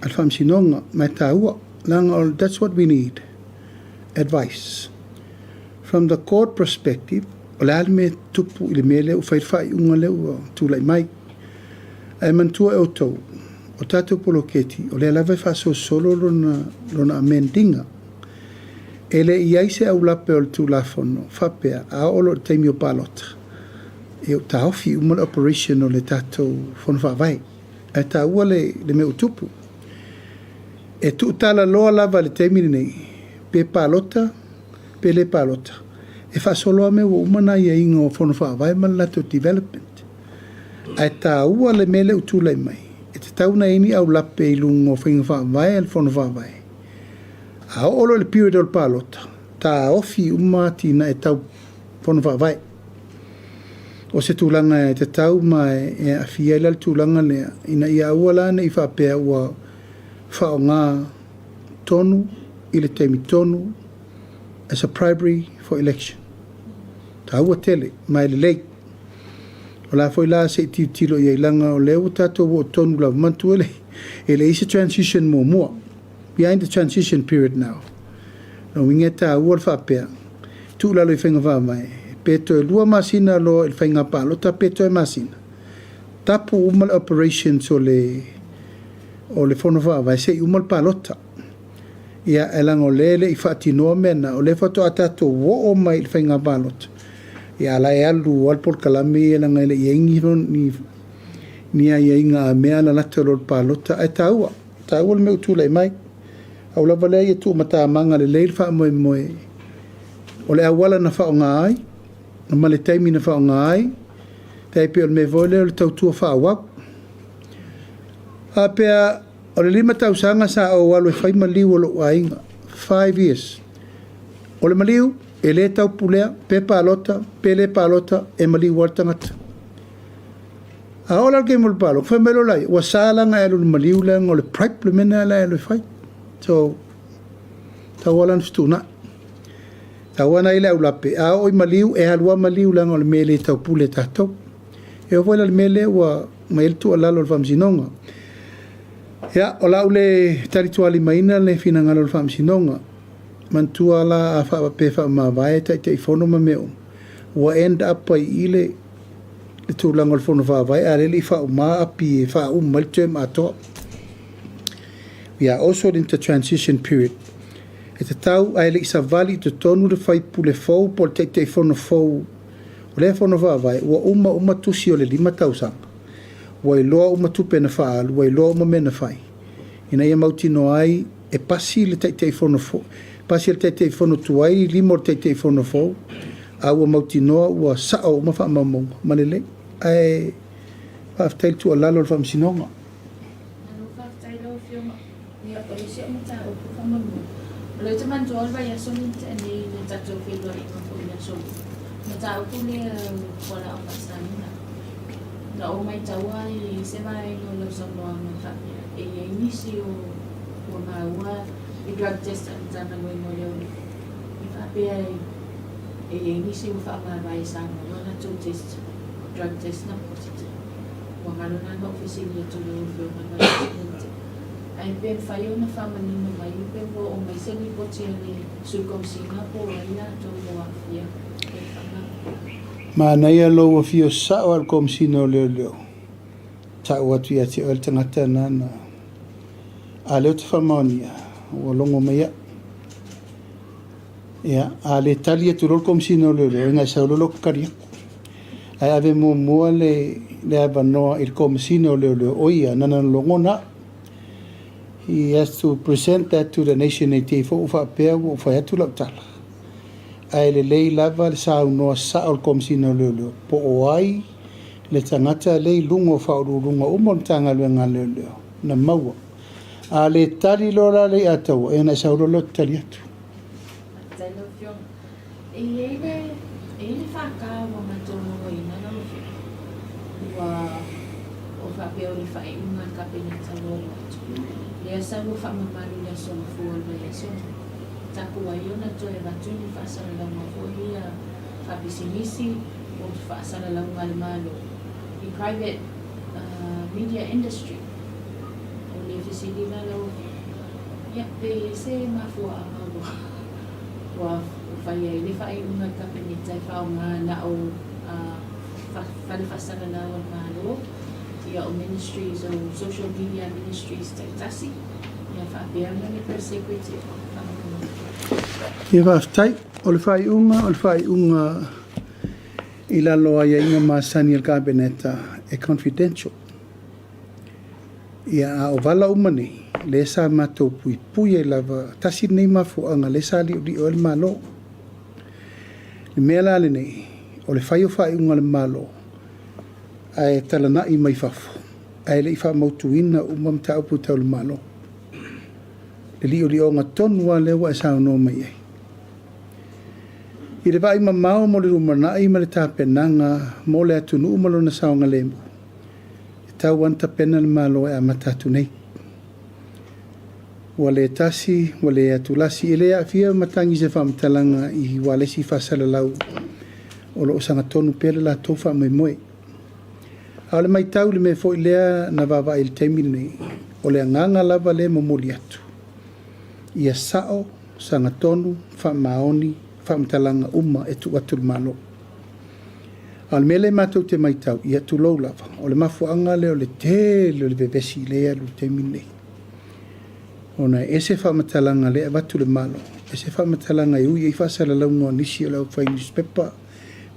[SPEAKER 1] alwhamsinonga mai taua. That's what we need. Advice. From the court perspective, o le alme tupu I le mele o whaiwhai unga leo tūlai mai. Ai mantua e o tau, o tātou poloketi, o le alawe whaso solo lona amendinga. E le iaise au lape o le tūlafono, whapea, a olo le taimi o palota. E o tā ofi umala operation o le tātou whono whawai. E tā ua le me utupu. E tu tala loa lava le taimi nei, pe palota, pe le palota. E whasoloa me o umana ia inga o whono whawai malato development. Ai tā ua le mele utulai mai. E te tauna ini au lape I lungo whainga whawai al whono whawai. A olo le period o le palota. Tā ofi tina e tau whono whawai. O se tūlanga e te tau mai e a fiela le tūlanga lea. Ina ia ua lana I whapea ua whaonga tonu I le teimi tonu as a primary for election. Tā ua tele mai le lei. O la foi la se tilo ia ilanga o leo tato o tonu la mantu ele. Ele is a transition more. Behind the transition period now. No wingeta ua whapea. Tu la lo I whenga whamai. Peto e lua masina lo il whenga palota peto e masina. Tapu umal operations o le whono whamai se umal palota. Ia elang o lele I whaatinoa mena o le whato atato wo o mai il whenga palota. Ia la e alu al por kalame e langa ele iengi ni a ienga a mea la nata lor palota ai taua le meu tūlai mai au lava lea I tu mata manga le leil wha moe moe o le awala na wha o ngā ai na male taimi na wha o ngā ai tai pe o le me voile o le tautua wha awak a pea o le 5 tausanga sa o walu e whaima liu o lo ainga 5 years o le maliu e le tau pulea, pe palota, pe le palota, e mali wartangata. A ola ke mo palo, fa melo lai, wa sala nga elu mali ula ngo le prep le mena la elu fai. So ta wala stuna. Ta wana ile ula pe a o mali e halwa mali ula ngo le mele tau pule tato. E o vola le mele wa mail tu ala lo famsinonga. Ya ola ule tarituali maina le finanga lo famsinonga. Mantua la a wha pefa ma vai tai te fono ma meo. Wa end up pai ile le tūlanga le fono wha vai a reli wha ma api e wha maltem ato. We are also in the transition period. E te tau ai le isa vali te tonu le whai pule fau po te fono fau. O le fono wha vai wa uma tusi o le 5 tausanga. Wa I loa tupe na wha alu, wa I loa mena whai. Ina ia mauti no ai e pasi le te fono fau. Pasi le te fono tuai, limo te fono fau, a ua mauti noa, ua sao uma wha mamonga. Manele, ai whaftail tu a lalo le whamsinonga.
[SPEAKER 2] Ano whaftail o whionga, ni a polisi o mata o ku whamamu. O le taman tuol vai aso ni le tato whilua I mapo I aso. Mata o ku le wala o pasanina. Na o mai taua I se vai no le sonoa mata. E inisi o maua, I drug test ang sana mo mo yun. Ipapia e inisi mo fa vai sana na to test drug test na positive. Wa ngalo na no officially to lo na ai ben fayo na fa manino mai pe bo o mai semi potiani sulkom Singapore ina to mo afia.
[SPEAKER 1] Ma na ia lo fio sa o kom sino leo. Ta o tu ia te alternata na a le te famonia. O longo mea. Ia, a le talia tu rol kom sino le nga sa lo karia. Ai ave mo le ava no il kom sino le oia nana longona. He has to present that to the nation for fa pe o fa tu la tala. Ai le lava sa no sa o kom sino le po o ai le tangata le lungo fa o lungo o mon tanga le ngale na maua. A le tali lora le atau e na sauro lo tali atu.
[SPEAKER 2] Talo fiong. E ele ele whakawa matono i nana ua o whapea o le whae unga kapeneta lori atu. Lea salu whamamalu lea sona fua lea sona. Taku wa iona toe watuni whaasana lau mawhoi a whapisimisi o whaasana lau ngale malo. I private media industry. O le fisilina lau ia pe se mafua amawa. Wa whaia i le whae unga kapeneta i whaonga na o whanawhasana lau malo. Ia o ministries o social media ministries taitasi. Ia whapea ngani per secretary.
[SPEAKER 1] Ia whaftai, o le whai unga i lalo ai inga masani al kabineta e confidential. Ia a o wala umani, le sa mato pui e lava, tasi nei mafuanga, le sa li o le malo. Le mea lale nei, o le whai unga le malo, ai talana i mai fafo, ai le i wha mautuina umam ta upu tau le malo. Le li o ngā tonua lewa e sao no mai ei. I le vai mamao mo le rumana i ma le tāpenanga mo le atunu umalo na sao ngā lemu. E tau anta pena le malo e amatatu nei. Wa le tasi, wa le atulasi, e le a fia matangi se whamatalanga i walesi whasala lau o lo osanga tonu pere la tofa mai moe. A le mai tau le me fo i lea na wawa il teimini nei, o le anganga lava le momoli atu. Ia sao, sanga tonu, whamaoni, whamatalanga uma e tu atu malo. Al mele matou te mai tau, ia tu lou lava, o le mafuanga le o le te, le bebesi lea lu te mine. Ona ese whamatalanga le watu le malo, ese whamatalanga i ui e whasala lau ngoa nisi o lau whai newspaper,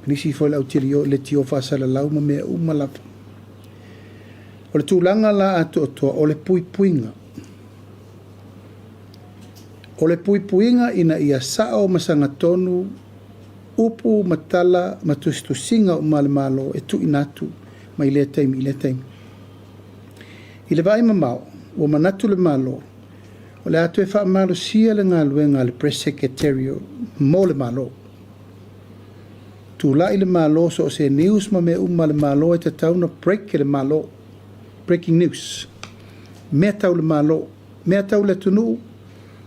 [SPEAKER 1] nisi fo lau tirio le tio whasala lau ma mea uma lava. O le tūlanga la atu otoa, o le puipuinga. O le puipuinga ina ia sao masanga tonu, upu matala matustusinga o malo e tu inatu ma i le taimi. I le vai mamao, o manatu le malo, o le atu e wha malo sia le ngā luenga le press secretario mo le malo. Tūla i le malo so se news ma me le malo e te tauna break le malo. Breaking news. Mea tau le malo, mea tau le tunu,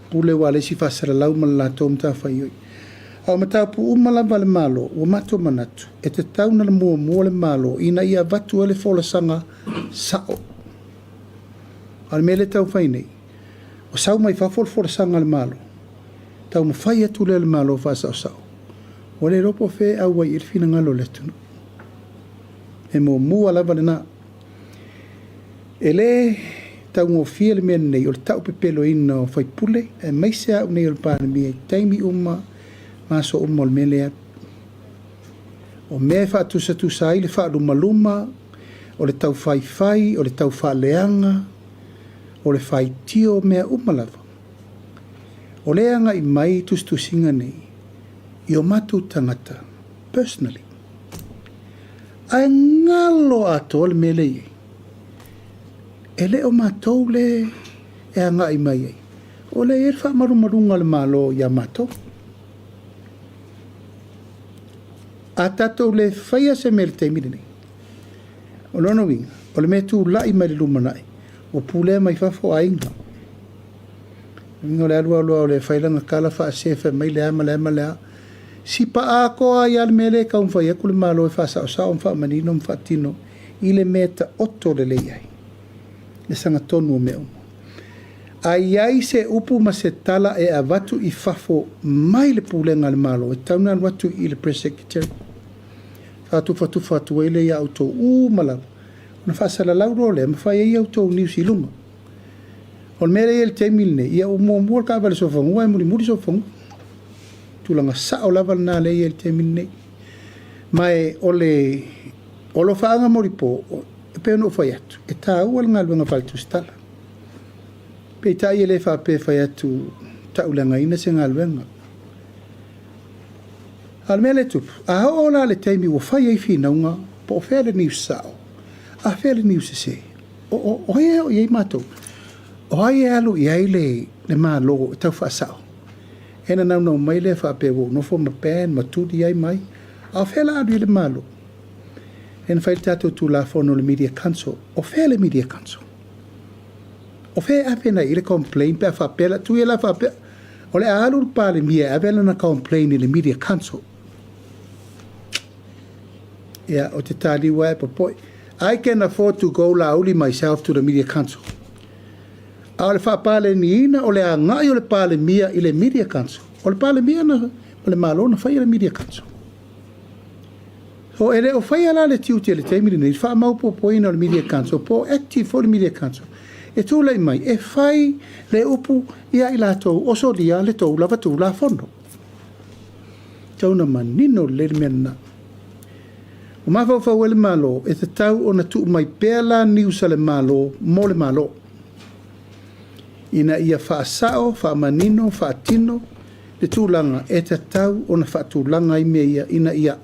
[SPEAKER 1] pule wale si whasara lau ma la tōm tā whaioi. Au matau pu umalava le malo, o mato manatu, e te tauna le mua le malo, ina ia vatu ele folasanga sao. Al mele tau whainei, o sau mai whafol folasanga le malo, tau ma whai atu le malo whasa o sao. O le ropo whe au wai irfina ngalo le tunu. E mua lava le nā. E le tau ngō fia le mea nei, o le tau pepelo ina o whai pule, e maise au nei o le pāna mea, taimi uma, maso uma o le mele atu. O mea whaatusa ai le whaalumaluma, o le tau whai, o le tau whaaleanga, o le whai tio mea umalava. O leanga i mai tustusinga nei, i o matu tangata, personally. Ai ngalo ato le mele iei. E le o mātou le e anga i mai ei. O le e wha marunga le malo ia mātou. A tātou le whaia se me le teimine nei. O lono winga, o le me tū lai mai le lumanai. O pūlea mai whafo ainga. Winga o le alua o le whailanga kala wha sefa mai le ama. Si pa a koa i al mele ka un whaia kule malo e wha sao wha manino mwha tino. I le meta oto le leiai. Le sanga tonu o mea umo. Ai se upu ma se tala e a watu i fafo mai le pūlenga le malo. E tauna watu i le press secretary. Fatu e le ia auto malawa. Ona whaasala lauro le, ma whai e auto news i lunga. O le mere e le teimile ia umua ka vale sofangu, ai muri sofangu. Tulanga sao lava na le e le teimile. Mai o lo whaanga moripo, e pe no whai atu. E tā ua ngā luenga whalitu stala. Pe tā i le whape whai atu taulanga ina se ngā luenga. Al mele tupu, a hao la le teimi o whai ei whinaunga, po o whele news sao. A whele news se. O hea o iei mātou. O hai e alu i ai le mā logo e tau wha sao. Ena nau mai le whape wo nofo ma pen, ma tūdi ai mai. A fela adu le malo. En fai tato tu la fono le media council. O fe le media council. O fe apena ile complain pe fa pela tu ile fa pe. O le alu pa le mia avela na complain le media council. Yeah, o te tali wa po poi. I can afford to go lauli myself to the media council. A le fa pale ni ina o le anga o le pale mia ile media council. O le pale mia na o le malo na fai le media council. So ele o fai ala le tiu te le teimiri nei fa mau po poina le media council po active for the media council. E tu le mai e fai le upu ia i latou o so dia le tou lava tu la fondo. Tau na manino le mena. O mafau fau ele malo e te tau o na tu mai pela niusa le malo mo le malo. Ina ia fa sao, fa manino, fa tino le tūlanga e te tau o na fa tūlanga i mea ina ia.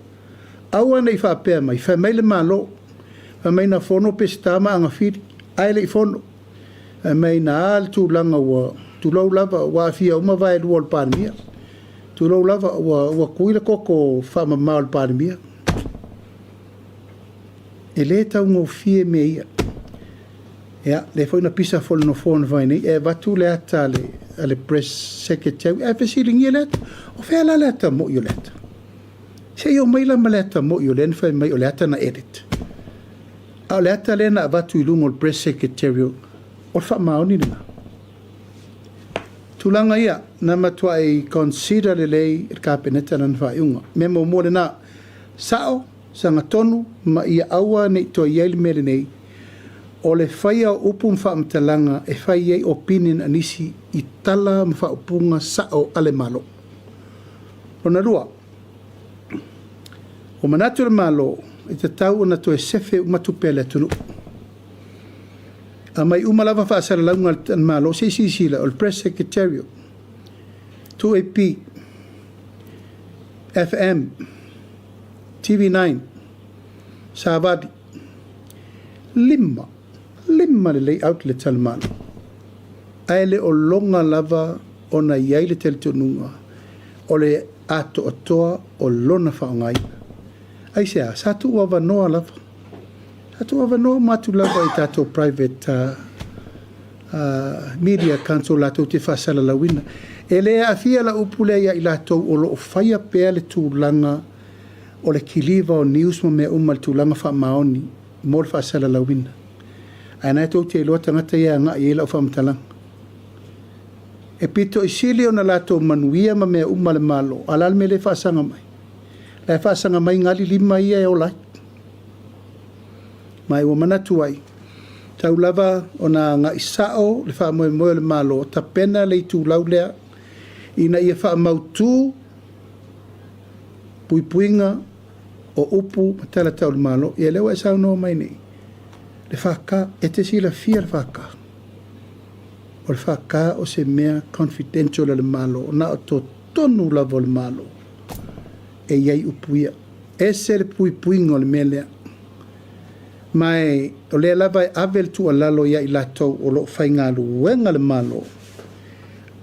[SPEAKER 1] Aua nei fa pea mai, fa mai le malo, fa mai na fono pe stama anga whiri, ai le fono. Fa mai na al tūlanga ua, tūlau lava wa fia uma vai lua le pārimia. Tūlau lava ua kuila koko fa mamau le pārimia. E le tau ngō fie mea ia. Ia, le foi na pisa fol no fono vai nei, e watu le ata le press secretary, e fesilingi e leta, o fea la leta mo i o leta. Se io mai la maleta mo io len fai mai o leta na edit. A leta le na watu i lungo le press secretary, o fa maoni nina. Tulanga ia, na matua i consider le lei il kabineta na nfa iunga. Memo mo le na sao, sanga tonu, ma ia aua nei to ieli mele nei, o le whaia o upu mwha mtalanga e whai ei opinion anisi i tala mwha upunga sao ale malo. O na rua, o manatu le malo i te tau o na to e sefe umatupele tunu. A mai umalawa whaasara launga le malo, se sisila o le press secretariat, 2AP, FM, TV9, Savadi, lima le lei outlet al malo. Aile o longa lava o na iai le teletonunga, o le ato atoa o lona whaongai. Ai sea, satu ua wanoa lava. Satu ua wanoa matu lava i tato private media council lato te whasala lawina. E lea a fia la upulea i lato o lo whaia pea le tūlanga o le kiliva o news mo mea umal tūlanga wha maoni mo le whasala lawina. Ai nai tau te loa tangata ia ngā i ela o whamatalang. E pito i sili o na lato manuia ma mea umale malo, alal me le whaasanga mai. Le whaasanga mai ngali lima ia e o lai. Mai ua manatu ai. Tau lava o na ngā isao le wha moe moe le malo, ta pena le i tū laulea, ina ia wha mautu, puipuinga o upu matala tau le malo, ia lewa e sao no mai nei. Le whaka, e te sila fia le whaka. O le whaka o se mea confidential le malo, o na o to tonu lavo le malo. E iai upuia. E se le puipuinga o le mea lea. Mai, o lea lava e avel tu alalo ia i latou o lo whaingalu wenga le malo.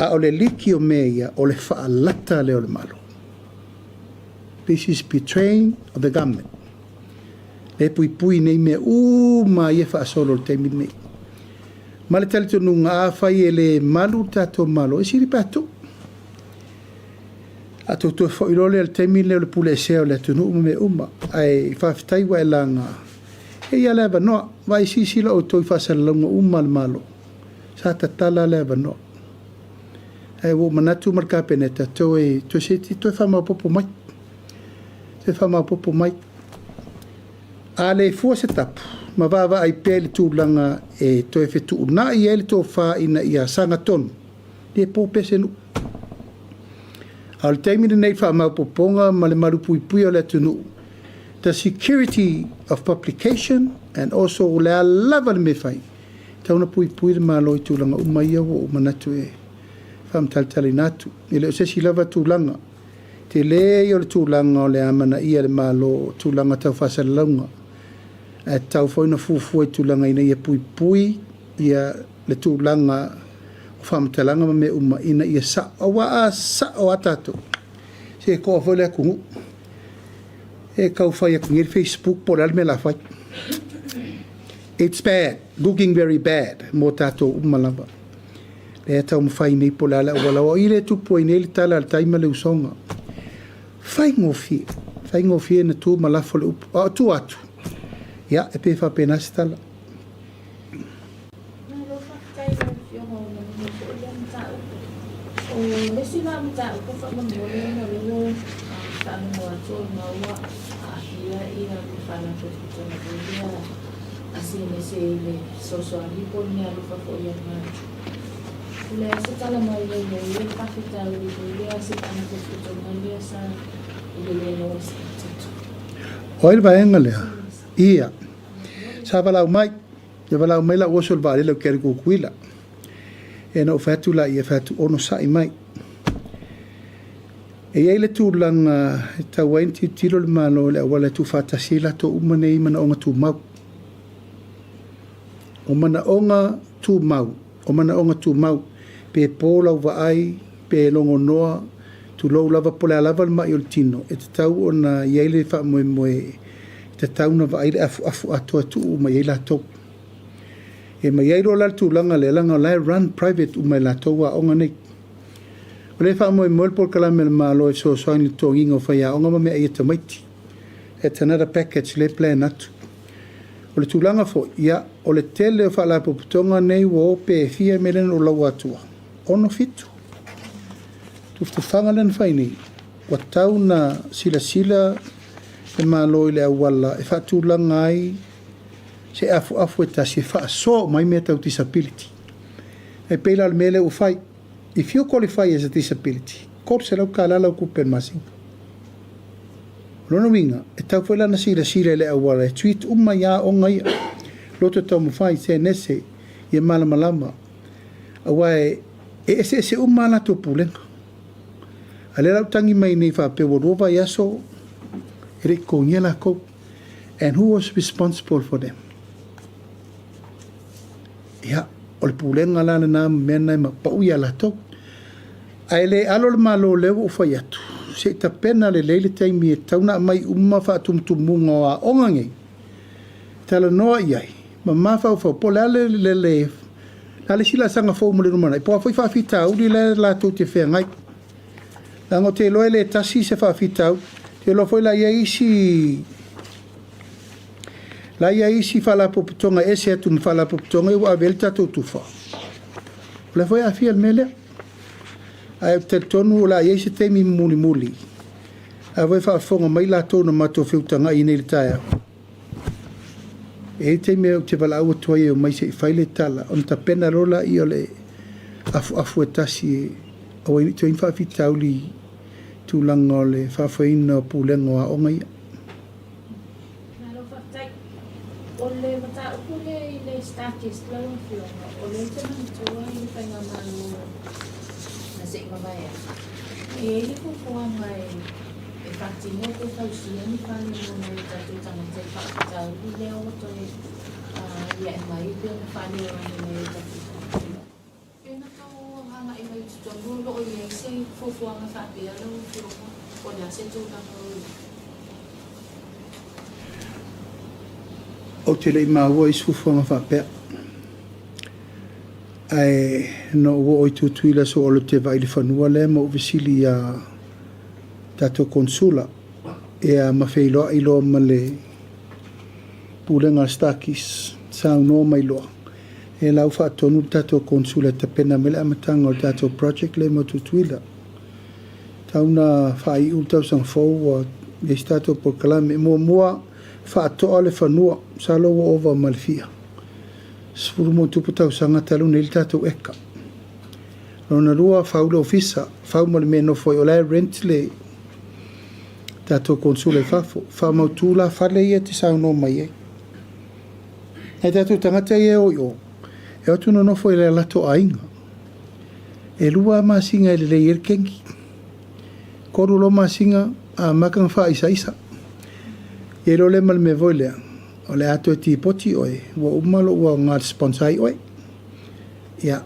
[SPEAKER 1] A o le liki o mea ia, o le whaalata leo le malo. This is betraying of the government. Le pui nei me ma ia fa solo le temi nei. Ma le tali tonu ngā whai e le malu tato malo, e siri pato. A to to fo ilole le temi leo le pule seo le tonu me ai whaftai wa e langa. E ia leva noa, vai sisi la o toi whasara launga le malo. Sa tatala leva noa. E wo manatu marka peneta, to se ti to whamau popo mai. Te whamau popo mai. A le fua se tapu, ma wawa ai pēle tūlanga e toi whetu una i ele tō wha ina ia sanga tonu. Te pō pese nu. A le teimina nei whamau poponga ma le maru pui pui o le tunu. The security of publication and also le a lava le me whai. Tauna pui pui le malo i tūlanga umaia o manatu e whamtaltali natu. I leo sesi lava tūlanga. Te le o le tūlanga o le amana ia le malo tūlanga tau whasara launga. E tau whaina fufu e tūlanga ina ia pui pui ia le tūlanga o whamtalanga ma me uma ina ia sa o atato. Se ko a whole a kungu. e kau whai a ngir Facebook por al me la whai. It's bad, looking very bad, mō tātou umalawa. Le tau mwhai nei po la wala o ile tupu i nei le tala al taima le usonga. Whai ngofie na tu malafo le upu, tu atu. Ia, e pe wha pena si tala.
[SPEAKER 2] O lesi la mta ko fa mo mo le ta mo ato na wa a hia ina ko fa na ko to na ko ia asi ne se le so so ali po ni alu fa ko ia na le se tala mo le pa fita le asi ta na ko to na le sa le no se
[SPEAKER 1] Oil ba engale ia sa bala mai ya bala mai la osol ba le ke ko kuila e no fatu la ia fatu ono sai mai e ele tu lang ta wenti tiro le malo le wala tu fata sila to umane i mana onga tu mau o mana onga tu mau pe pola wa ai pe longo noa tu lo lava pola lava mai o tino e te tau ona ele fa mo te tau na va ai afu atu mai la to e mai ai rola tu langa le langa la run private umai la toa onga nei o le wha moe moe por kala me malo e so ni to ingo whaia onga me ai tamaiti it's another package le plan atu o le tūlanga fo ia o le tele o whala puputonga nei wo pe fia melen o lau atua ono fitu tuftu whangalen whai nei wa tau na sila e malo i le awala e wha tūlanga ai se afu e tasi fa so mai me tau disability e peila al mele u fai if you qualify as a disability kor se lau kalala ku pen masing lona winga e tau foi lana sila le awala e tweet ya o ngai loto tau mu fai se nese ye malama awai e se umala to pulenga ale lau tangi mai nei fa pe wodova yaso e ko nyela ko and who was responsible for them. Ia, o le pulenga lana na mena ma pauia la tau. Ai le alo le malo leo o fai atu. Se ta pena le leile taimi e tauna mai umma wha tumtumunga o a ongangi. Tala noa iai. Ma mawha u po le ale le sila sanga fau mo le rumana. I po a fai whawhita au li le la tau te whea ngai. Lango te loe le tasi se whawhita au. Te lo foi la ia isi fala poputonga ese atu fala poputonga i wa velta to tufa la foi a fiel mele ai te tonu la ia se temi muli a voi fa fonga mai la tonu mato fiutanga i nei taia e te me te vala o toi o mai se faile tala on ta pena rola i ole afu etasi o i to infa fitauli tu langole fa faina pulengo a onga
[SPEAKER 2] ole mata ukule ile status lawan fiona ole teman tua ile penga malu nasi ngabaya ele ko kuang mai e patino ko tausia ni pani mo na tatu tangan te pa tau ile o to ya mai pe na pani o ni tatu pena to hanga i mai to lo o ye se fo kuang fa pe lo fiona ko ya se tu ka
[SPEAKER 1] o te lei maua i sufuanga whapea. Ai no ua oi tutuila so olo te vaile whanua le ma uvesili a tato konsula e a mawheiloa i loa ma le pulenga stakis sa no mai loa. E lau whaatonu tato konsula ta pena mele amatanga o tato project le ma tutuila. Tauna whai ultau sang fau o e stato por kalame mua whaatoa le whanua sa loa ova malfia. Sfuru mo tupu tau sanga talu nil tātou eka. Rona rua whau le ofisa, whau mo le meno foi o lai rent le tātou konsule whafo. Whau mau tūla whale ia te sao no mai e. Hei tātou tangata e o yo. E o tūno no foi le lato ainga. E lua masinga e le irkengi. Koru lo masinga a makang wha isa. E lo le mal me voilea. O le ato e tipoti oe, wa umalo ua ngā sponsai oe. Ia,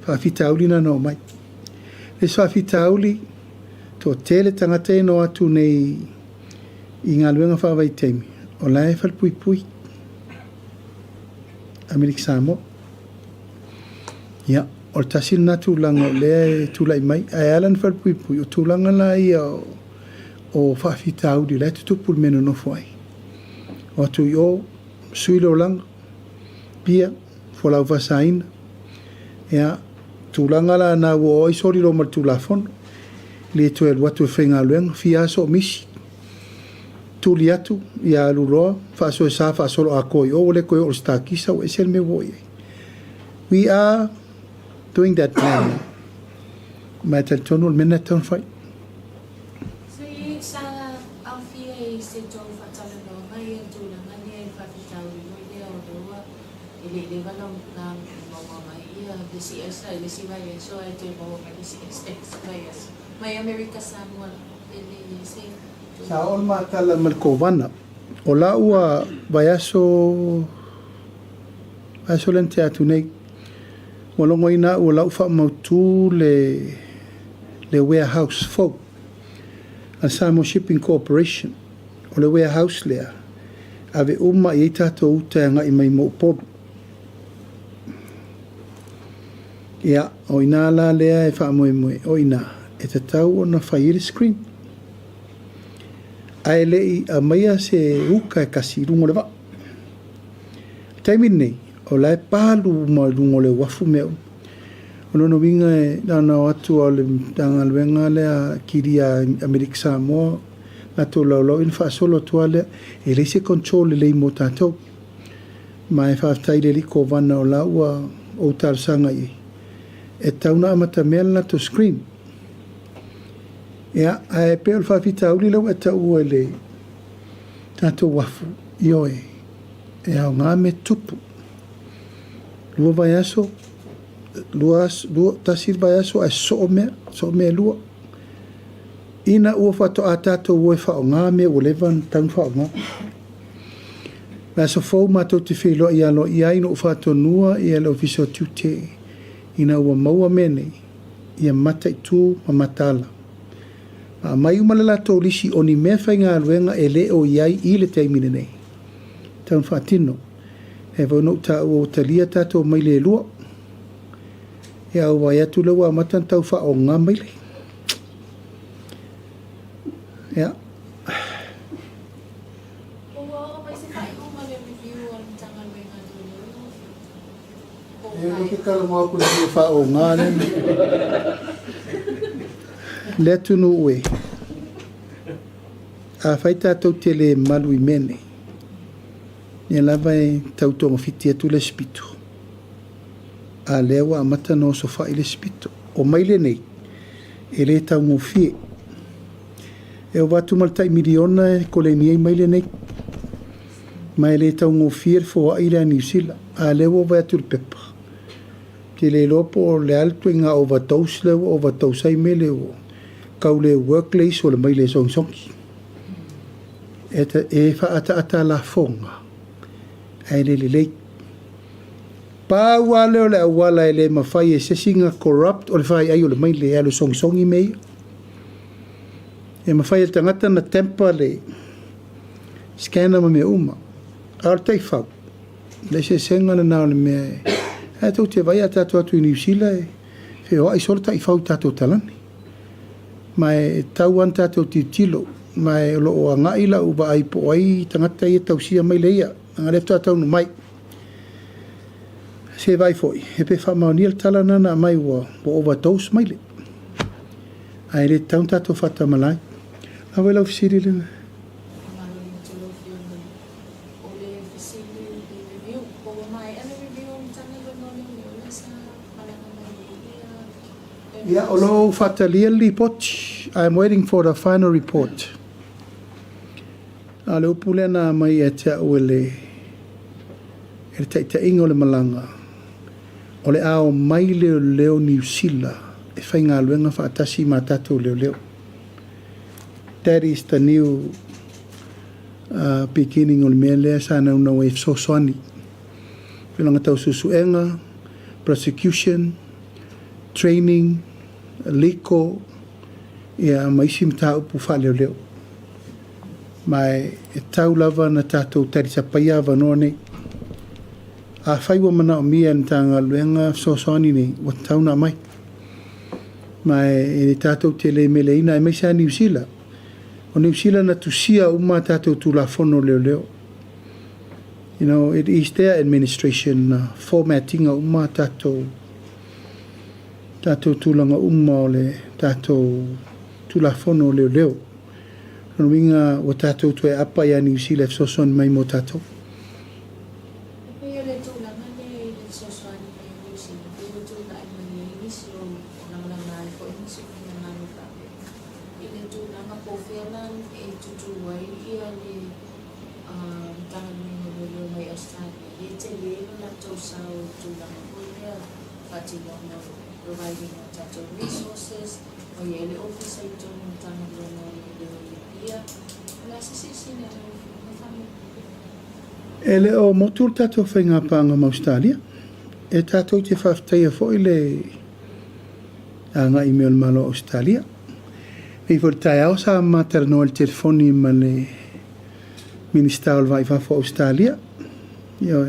[SPEAKER 1] whawhitauli na no mai. Le whawhitauli, tō tele tangata e no atu nei I ngā luenga whawai teimi. O lai whal pui pui. Amerika Samoa. Ia, o tasil nā tūlanga o lea tūlai mai. Ai alan whal pui pui. O tūlanga la ia o whawhita audi. Lai tutupu meno no whai. O atu i o suilo langa. Pia, whalau wasaina. Ia, tūlanga la nā o isori lo mar tūlafon. Le to el watu whenga luenga. Fia so misi. Tuli atu, ia aluroa, whaaso e sā, whaasolo a koi o, ole koi o stākisa, o esel me woi. We are doing that now. Mai tal tonu, mena taun whai.
[SPEAKER 2] Si sa au fia I se tau whatala no, mai e tūna, ngani e whakitau I moi lea o roa, le wala ngā maua mai ia, le CSI, le siwai e so e te maua mai le CSX, mai Amerika Samoa, le se.
[SPEAKER 1] Sa ol matala malkovana. O la ua vaiaso lente atu nei. O longo ina ua lau wha mautu le warehouse folk. A Samoa Shipping Corporation. O le warehouse lea. Ave uma I tato uta nga I mai mo podu. Ia, o ina la lea e wha moe moe. O ina, e te tau o na whairi screen. Ai lei a maia se uka e kasi rungo le wa. Taimi nei, o lai pālu ma rungo le wafu meu. O nono winga e nana atu o le tanga luenga le a kiri a Amerika Samoa. Ato lau in wha solo tua le e le se control le mo tātou. Ma e whaftai le liko wana o laua o tārsanga I. E tauna amata mea na to screen. Ia, ai pēl whawhita uli lau e tau le tātou wafu I oe. E au ngā me tupu. Lua vai aso, lua tasir vai aso, ai so mea lua. Ina ua whato a tātou ue whao ngā me o levan taun whao ngā. Nā so fau mātou te whilo I alo I aino o whato nua I alo viso tute. Ina ua maua mene I a mata I tū ma matala. A mai umalala tō lisi o ni mea whai ngā ruenga e le o iai I le teimine nei. Taun whaatino. E wano ta o talia tātou mai le lua. E au wai atu lau a matan tau wha o ngā mai le. Ia.
[SPEAKER 2] O mai se whai homa le review o tanga luenga tū.
[SPEAKER 1] E o ke kala mā kura ni wha o ngā le. Le tunu ue. A whai tātou te le malu I mene. Nia lava e tautonga whiti atu le spito. A lewa a mata no so whai le spito. O mai le nei. E le tau ngofie. E o watu maltai miliona e ko le niei mai le nei. Mai le tau ngofie fo a ila New Zealand. A lewa vai atu le pepa. Ke le lopo le altu inga overdose lewa overdose ai me le o. Kau le workplace o le mai le songsongi. E wha la fonga. Ai le lei. Pā wale o le awala e le mawhai e sesinga corrupt o le whai ai o le mai le alo songsongi mei. E mawhai e tangata na tempa le scanner ma me uma. Ar tei whau. Le se senga na nao le mea e. E tau te vai a tātou atu I New Zealand e. Whio ai sora tai whau tātou talani. Mai tau an tātou titilo, mai lo o ngai la uba ai po ai tangata I tausia mai leia, nga lefta tātou no mai. Se vai foi, he pe whamaoniel talana na mai ua po overdose mai le. Ai le taun tātou whata malai. Awe lau fisiri le. Yeah, although fatalieli poti, I'm waiting for the final report. Ale upule na mai e te uele e te ingo le malanga. O le ao mai leo New Zealand e whai ngā luenga whaatasi mā tātou leo. That is the new beginning o le mea lea sa nau nau e sosoani. Pilanga tau susuenga, prosecution, training, liko, ia maisi mta upu wha leo. mai e tau lava na tātou tari sapaia wanoa nei. A whai wa mana o mia na tanga luenga sosoani nei, wa tau na mai. Mai e tātou te le mele ina e meisa New Zealand. O New Zealand na tusia uma tātou tulafono leo leo. You know, it is their administration formatting uma tātou tulanga uma o le tātou tulafono leo leo. No winga o tātou tu e apa ia New Zealand sosoani mai mo tātou.
[SPEAKER 2] Providing resources, o ele office ito ng tanong Libya. Wala sa sisina ng family.
[SPEAKER 1] Ele o motul tātou whainga pānga ma Australia. E tātou te whaftaia fo ile anga email malo Australia. Mi fo tai au sa matara no el telefoni ma le minister vai fa fo Australia. Yo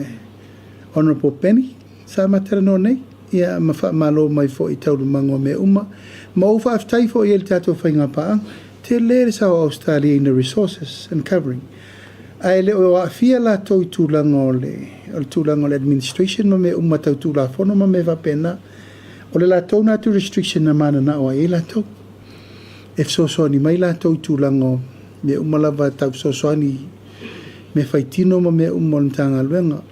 [SPEAKER 1] Honorable Penny sa matara no nei. Ia malo mai fo I tauru mango me uma. Ma ufa aftai fo I el tātou whainga pānga. Te lere sa o Australia in the resources and covering. Ai le o afia la tau tūlanga o tūlanga o administration ma me uma tau tūlafono ma me wapena. O le la tau nātu restriction na mana na o e la tau. E sosoani mai la tau tūlanga me uma lava tau sosoani me whaitino ma me uma o ntanga luenga.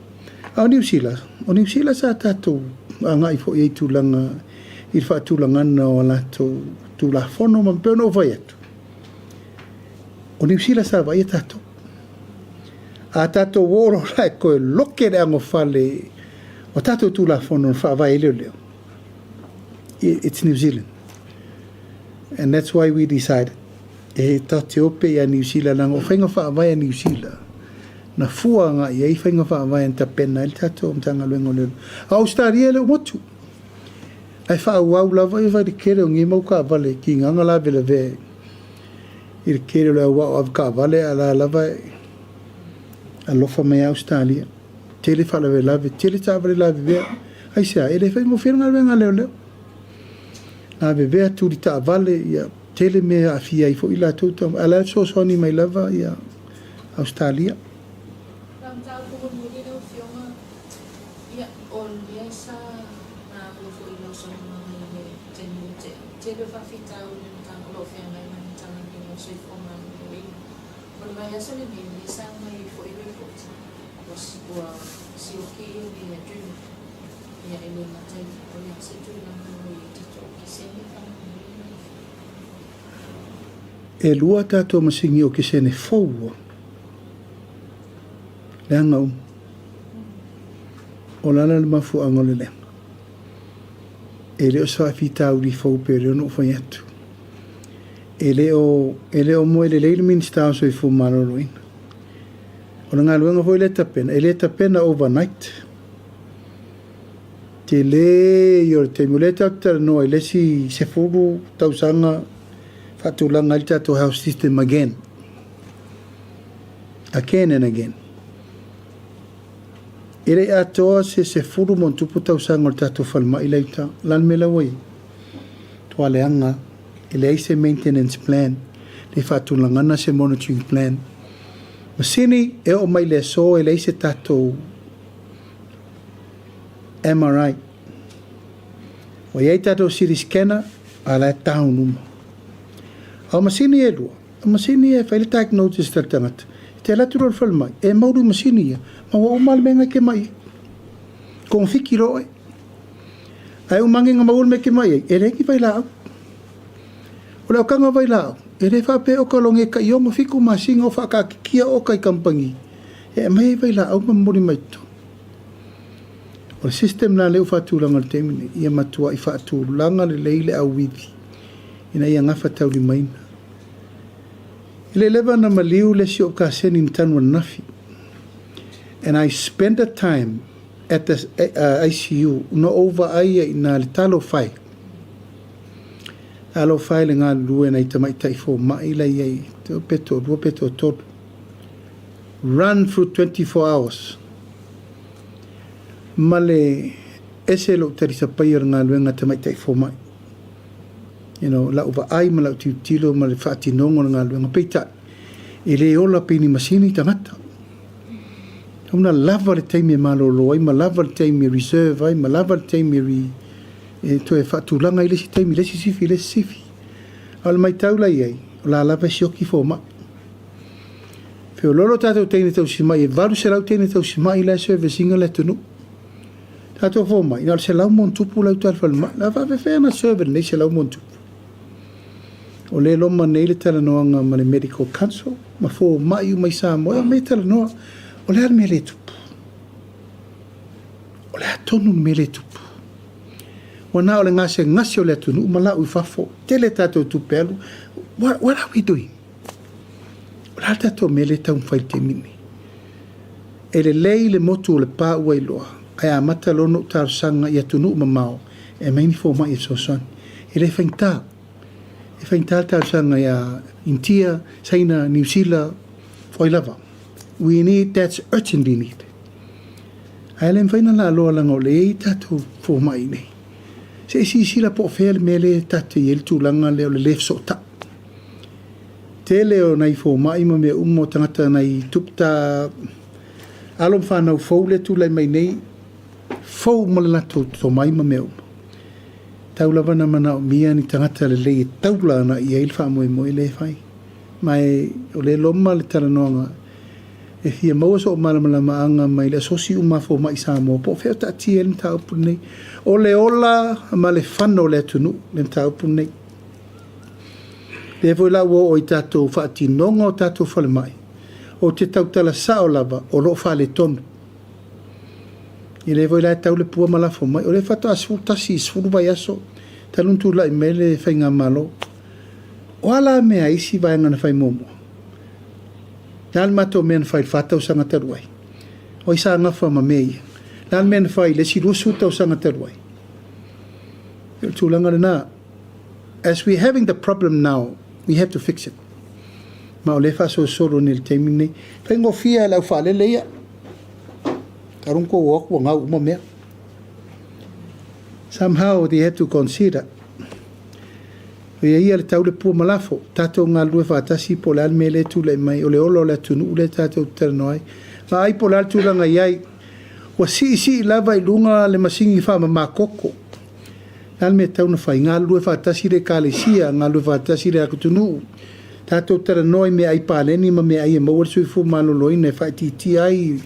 [SPEAKER 1] A o New Zealand sa tātou anga I fo I tūlanga I wha tūlanga na o la tau tūlafono ma peo no vai atu. O New Zealand sa vai tātou. A tātou wōro lai koe loke rea ngo whale o tātou tūlafono wha vai leo leo. It's New Zealand. And that's why we decided e ta te ope I New Zealand lang o whainga wha vai New Zealand. Na fua nga I whainga wha vai an tapena il tātou mtanga luengo leo. A Australia leo motu. Ai wha au lava I vai kere o ngi mau ka vale ki nganga la vele ve. I kere leo wau av ka vale ala lava alofa mai Australia. Tele whala ve lave, tele tāware lave vea. Ai sea, ele whai mo whiranga venga leo leo. Lave vea tūri tā vale, ia tele mea a fia I fo ila tūtau. Ala so soni mai lava, ia Australia.
[SPEAKER 2] Ram tau kuhu muri leo whionga, ia on liesa na kuhu ilo soni mai me tenu tele whawhitau ni tanga lo whianga I mani tanga ni mo sui whonga muri. Mori mai aso le me sa mai fo ilo ua si o ki I a dun ia ele matai o ia se dun na mo I tito ki sene whanau
[SPEAKER 1] E lua tātou masingi o kisene fōua. Leanga o lana le mafu angole leanga. E leo sa whitau li fōu pere ono whai atu. E leo mo ele leile minister so I fō maroroina. O ngā luenga hoi le tapena. E le tapena overnight. Te le yor te mo le taptara no e le si se furu tausanga whatulanga I tātou health system again. Again and again. E rei atoa se furu mon tupu tausanga o tātou whalma I leita. Lan me la wai. Tua leanga. E le aise maintenance plan. Le whatulanga na se monitoring plan. Masini e o mai le so e leise tātou MRI. O iei tātou siri scanner a la tāu numa. A masini e lua. A masini e whaile diagnosis tal tangata. Te alaturo al whalmai. E mauru masini ia. Ma wa umal menga ke mai. Kong whiki roe. Ai umangi nga maul me ke mai. E reki vai lau. O leo kanga vai lau. E re whape o ka longe ka iongo whiku masinga o whakakikia o kai kampangi. E mai vai la au mamori maito. O le system na leo whatulanga le temine. Ia matua I whatulanga le leile au withi. Ina ia ngafa tauri maina. Ile lewa na maliu le si o ka seni mtanwa nafi. And I spent the time at the ICU no over aia ina le talo whai. Alo whai le ngā lue nei tamai taifo mai lai ei te peto, rua peto tolu. run through 24 hours. Male ese lo tarisa pair nga luenga tamai tai fomai. You know, la uva ai ma la tilo ma le whaati nongo nga luenga peita. E le ola pini masini tangata. Una lava le taimi e malolo ai, ma lava le taimi reserve ai, ma lava le taimi to e whaatulanga i lesi taimi, lesi sifi. Al mai taula iei, la lava sioki fomai. Feo lolo tātou teine tau simai, e varu se lau teine tau simai la service inga le tunu. Tātou fomai, ina se lau mon tupu lau tātou falma, la vawe whena server nei se lau mon tupu. O le loma nei le tala noanga ma le medical council, ma fo mai u mai sa moa, me tala noa, o le ar me le tupu. O le atonu me le tupu. O na o le ngase o le tunu, ma la ui fafo, tele tātou tupelu, what are we doing? O la tātou me le tau mwhai te mini. E le lei le motu o le pā ua i loa, ai a mata lono tāru sanga i atunu mamao, e maini fo mai e sosan. E le whaintā. E whaintā tāru sanga i a Intia, Saina, New Zealand, Whailava. We need, that's urgently need. Ai le mwhaina la loa langa o le e tātou fo mai nei. Se isi sila po whele me le tātou i el tūlanga leo le lef so ta. Te leo nei fo mai ma mea umo tangata nei tupta alom whanau fau le tūlai mai nei fau malalato to mai ma mea umo. Taula wana mana o mia ni tangata le lei taula na i eil wha moe moe le whai. Mai o le loma le tala noanga e fia maua so o malamala maanga mai le asosi uma fo mai sa mo po feo ta tia le mta upu nei. O le ola ma le whano le atunu le mta upu nei. Le voi la wo o i tātou whaati nonga o tātou whale mai. O te tautala sao lava o lo whale tonu. I le voi la tau le pua malafo mai. O le whata asfu tasi isfuru vai aso. Taluntu la i mele whainga malo. O ala mea isi vai ngana whai momo. Nal mato mea whai whata o sanga taruai. O isa ngafa ma mea. Nal mea whai le si rusu tau sanga taruai. Tūlanga le nā. As we're having the problem now, we have to fix it. Ma o le whaso soro ni le teimi nei. Whaingo fia e lau whale leia. Karunko o aku ngau uma mea. Somehow they have to consider. Ia le tau le pua malafo. Tātou ngā lue whātasi po le alme le tū le mai. O le olo le tunu le tātou teranoai. Ma ai po le altūranga iai. Wa si lava i lunga le masingi wha ma koko. Nal me tau na whai, ngā lue whātasi re kālesia, ngā lue whātasi re akutunu. Tātou tara noi me ai pāleni ma me ai e mawar sui fu maloloina e whai titi ai.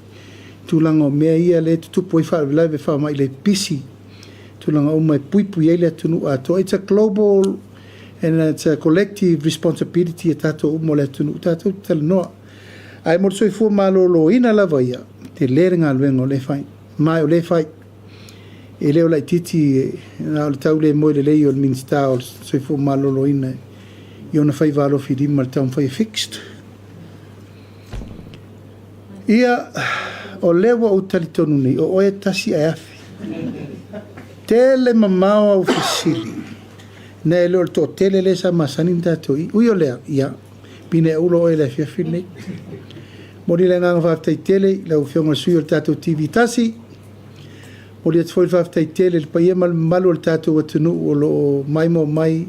[SPEAKER 1] Tūlanga o mea ia le tutupu i whai ve wha mai le pisi. Tūlanga o mai puipui ai le atunu ato. It's a global and it's a collective responsibility e tātou umo le atunu. Tātou tala noa. Ai mor sui fu maloloina lava ia. Te lere ngā luenga o le whai. Mai o le whai. E leo lai titi na o tau le moe le lei o le minsta o soi fu malolo ina i ona whai valo whirima le tau whai fixed. Ia o lewa o talitonu nei o oe tasi ai afi. Tele mamao au fisili. Na e leo to tele le sa masani tato i. Ui o lea, ia. Pine ulo oe le fiafi nei. Mori le nganga whaftai tele, lau fionga sui o tato TV tasi. O le atfoi whaftai tele, le paia malu o le tātou atunu o lo mai mo mai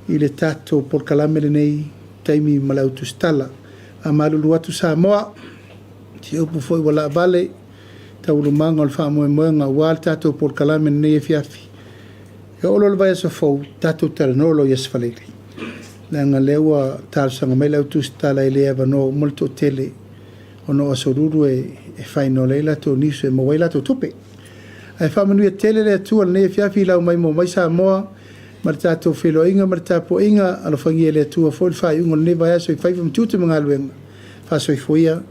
[SPEAKER 1] i le tātou por kalamele nei taimi malautu stala. A malulu atu Samoa, ti upu foi wala vale, taulu manga o le wha moe moe ngā wā le tātou por kalamele nei e fiafi. E olo le vai asa fau, tātou taranolo i asfalele. Na ngā lewa tālu sanga mai lautu stala i le eva no multo tele o no asoruru e whaino leila to nisu e mawaila to tupe. Ai whamanu e tele le atua ne fiafi lau mai mo mai Samoa ma le tātou whilo inga ma le tāpo inga alo whangia le atua fo le whai ungo ne vai aso i whai whamtutu mga luenga whaso i fuia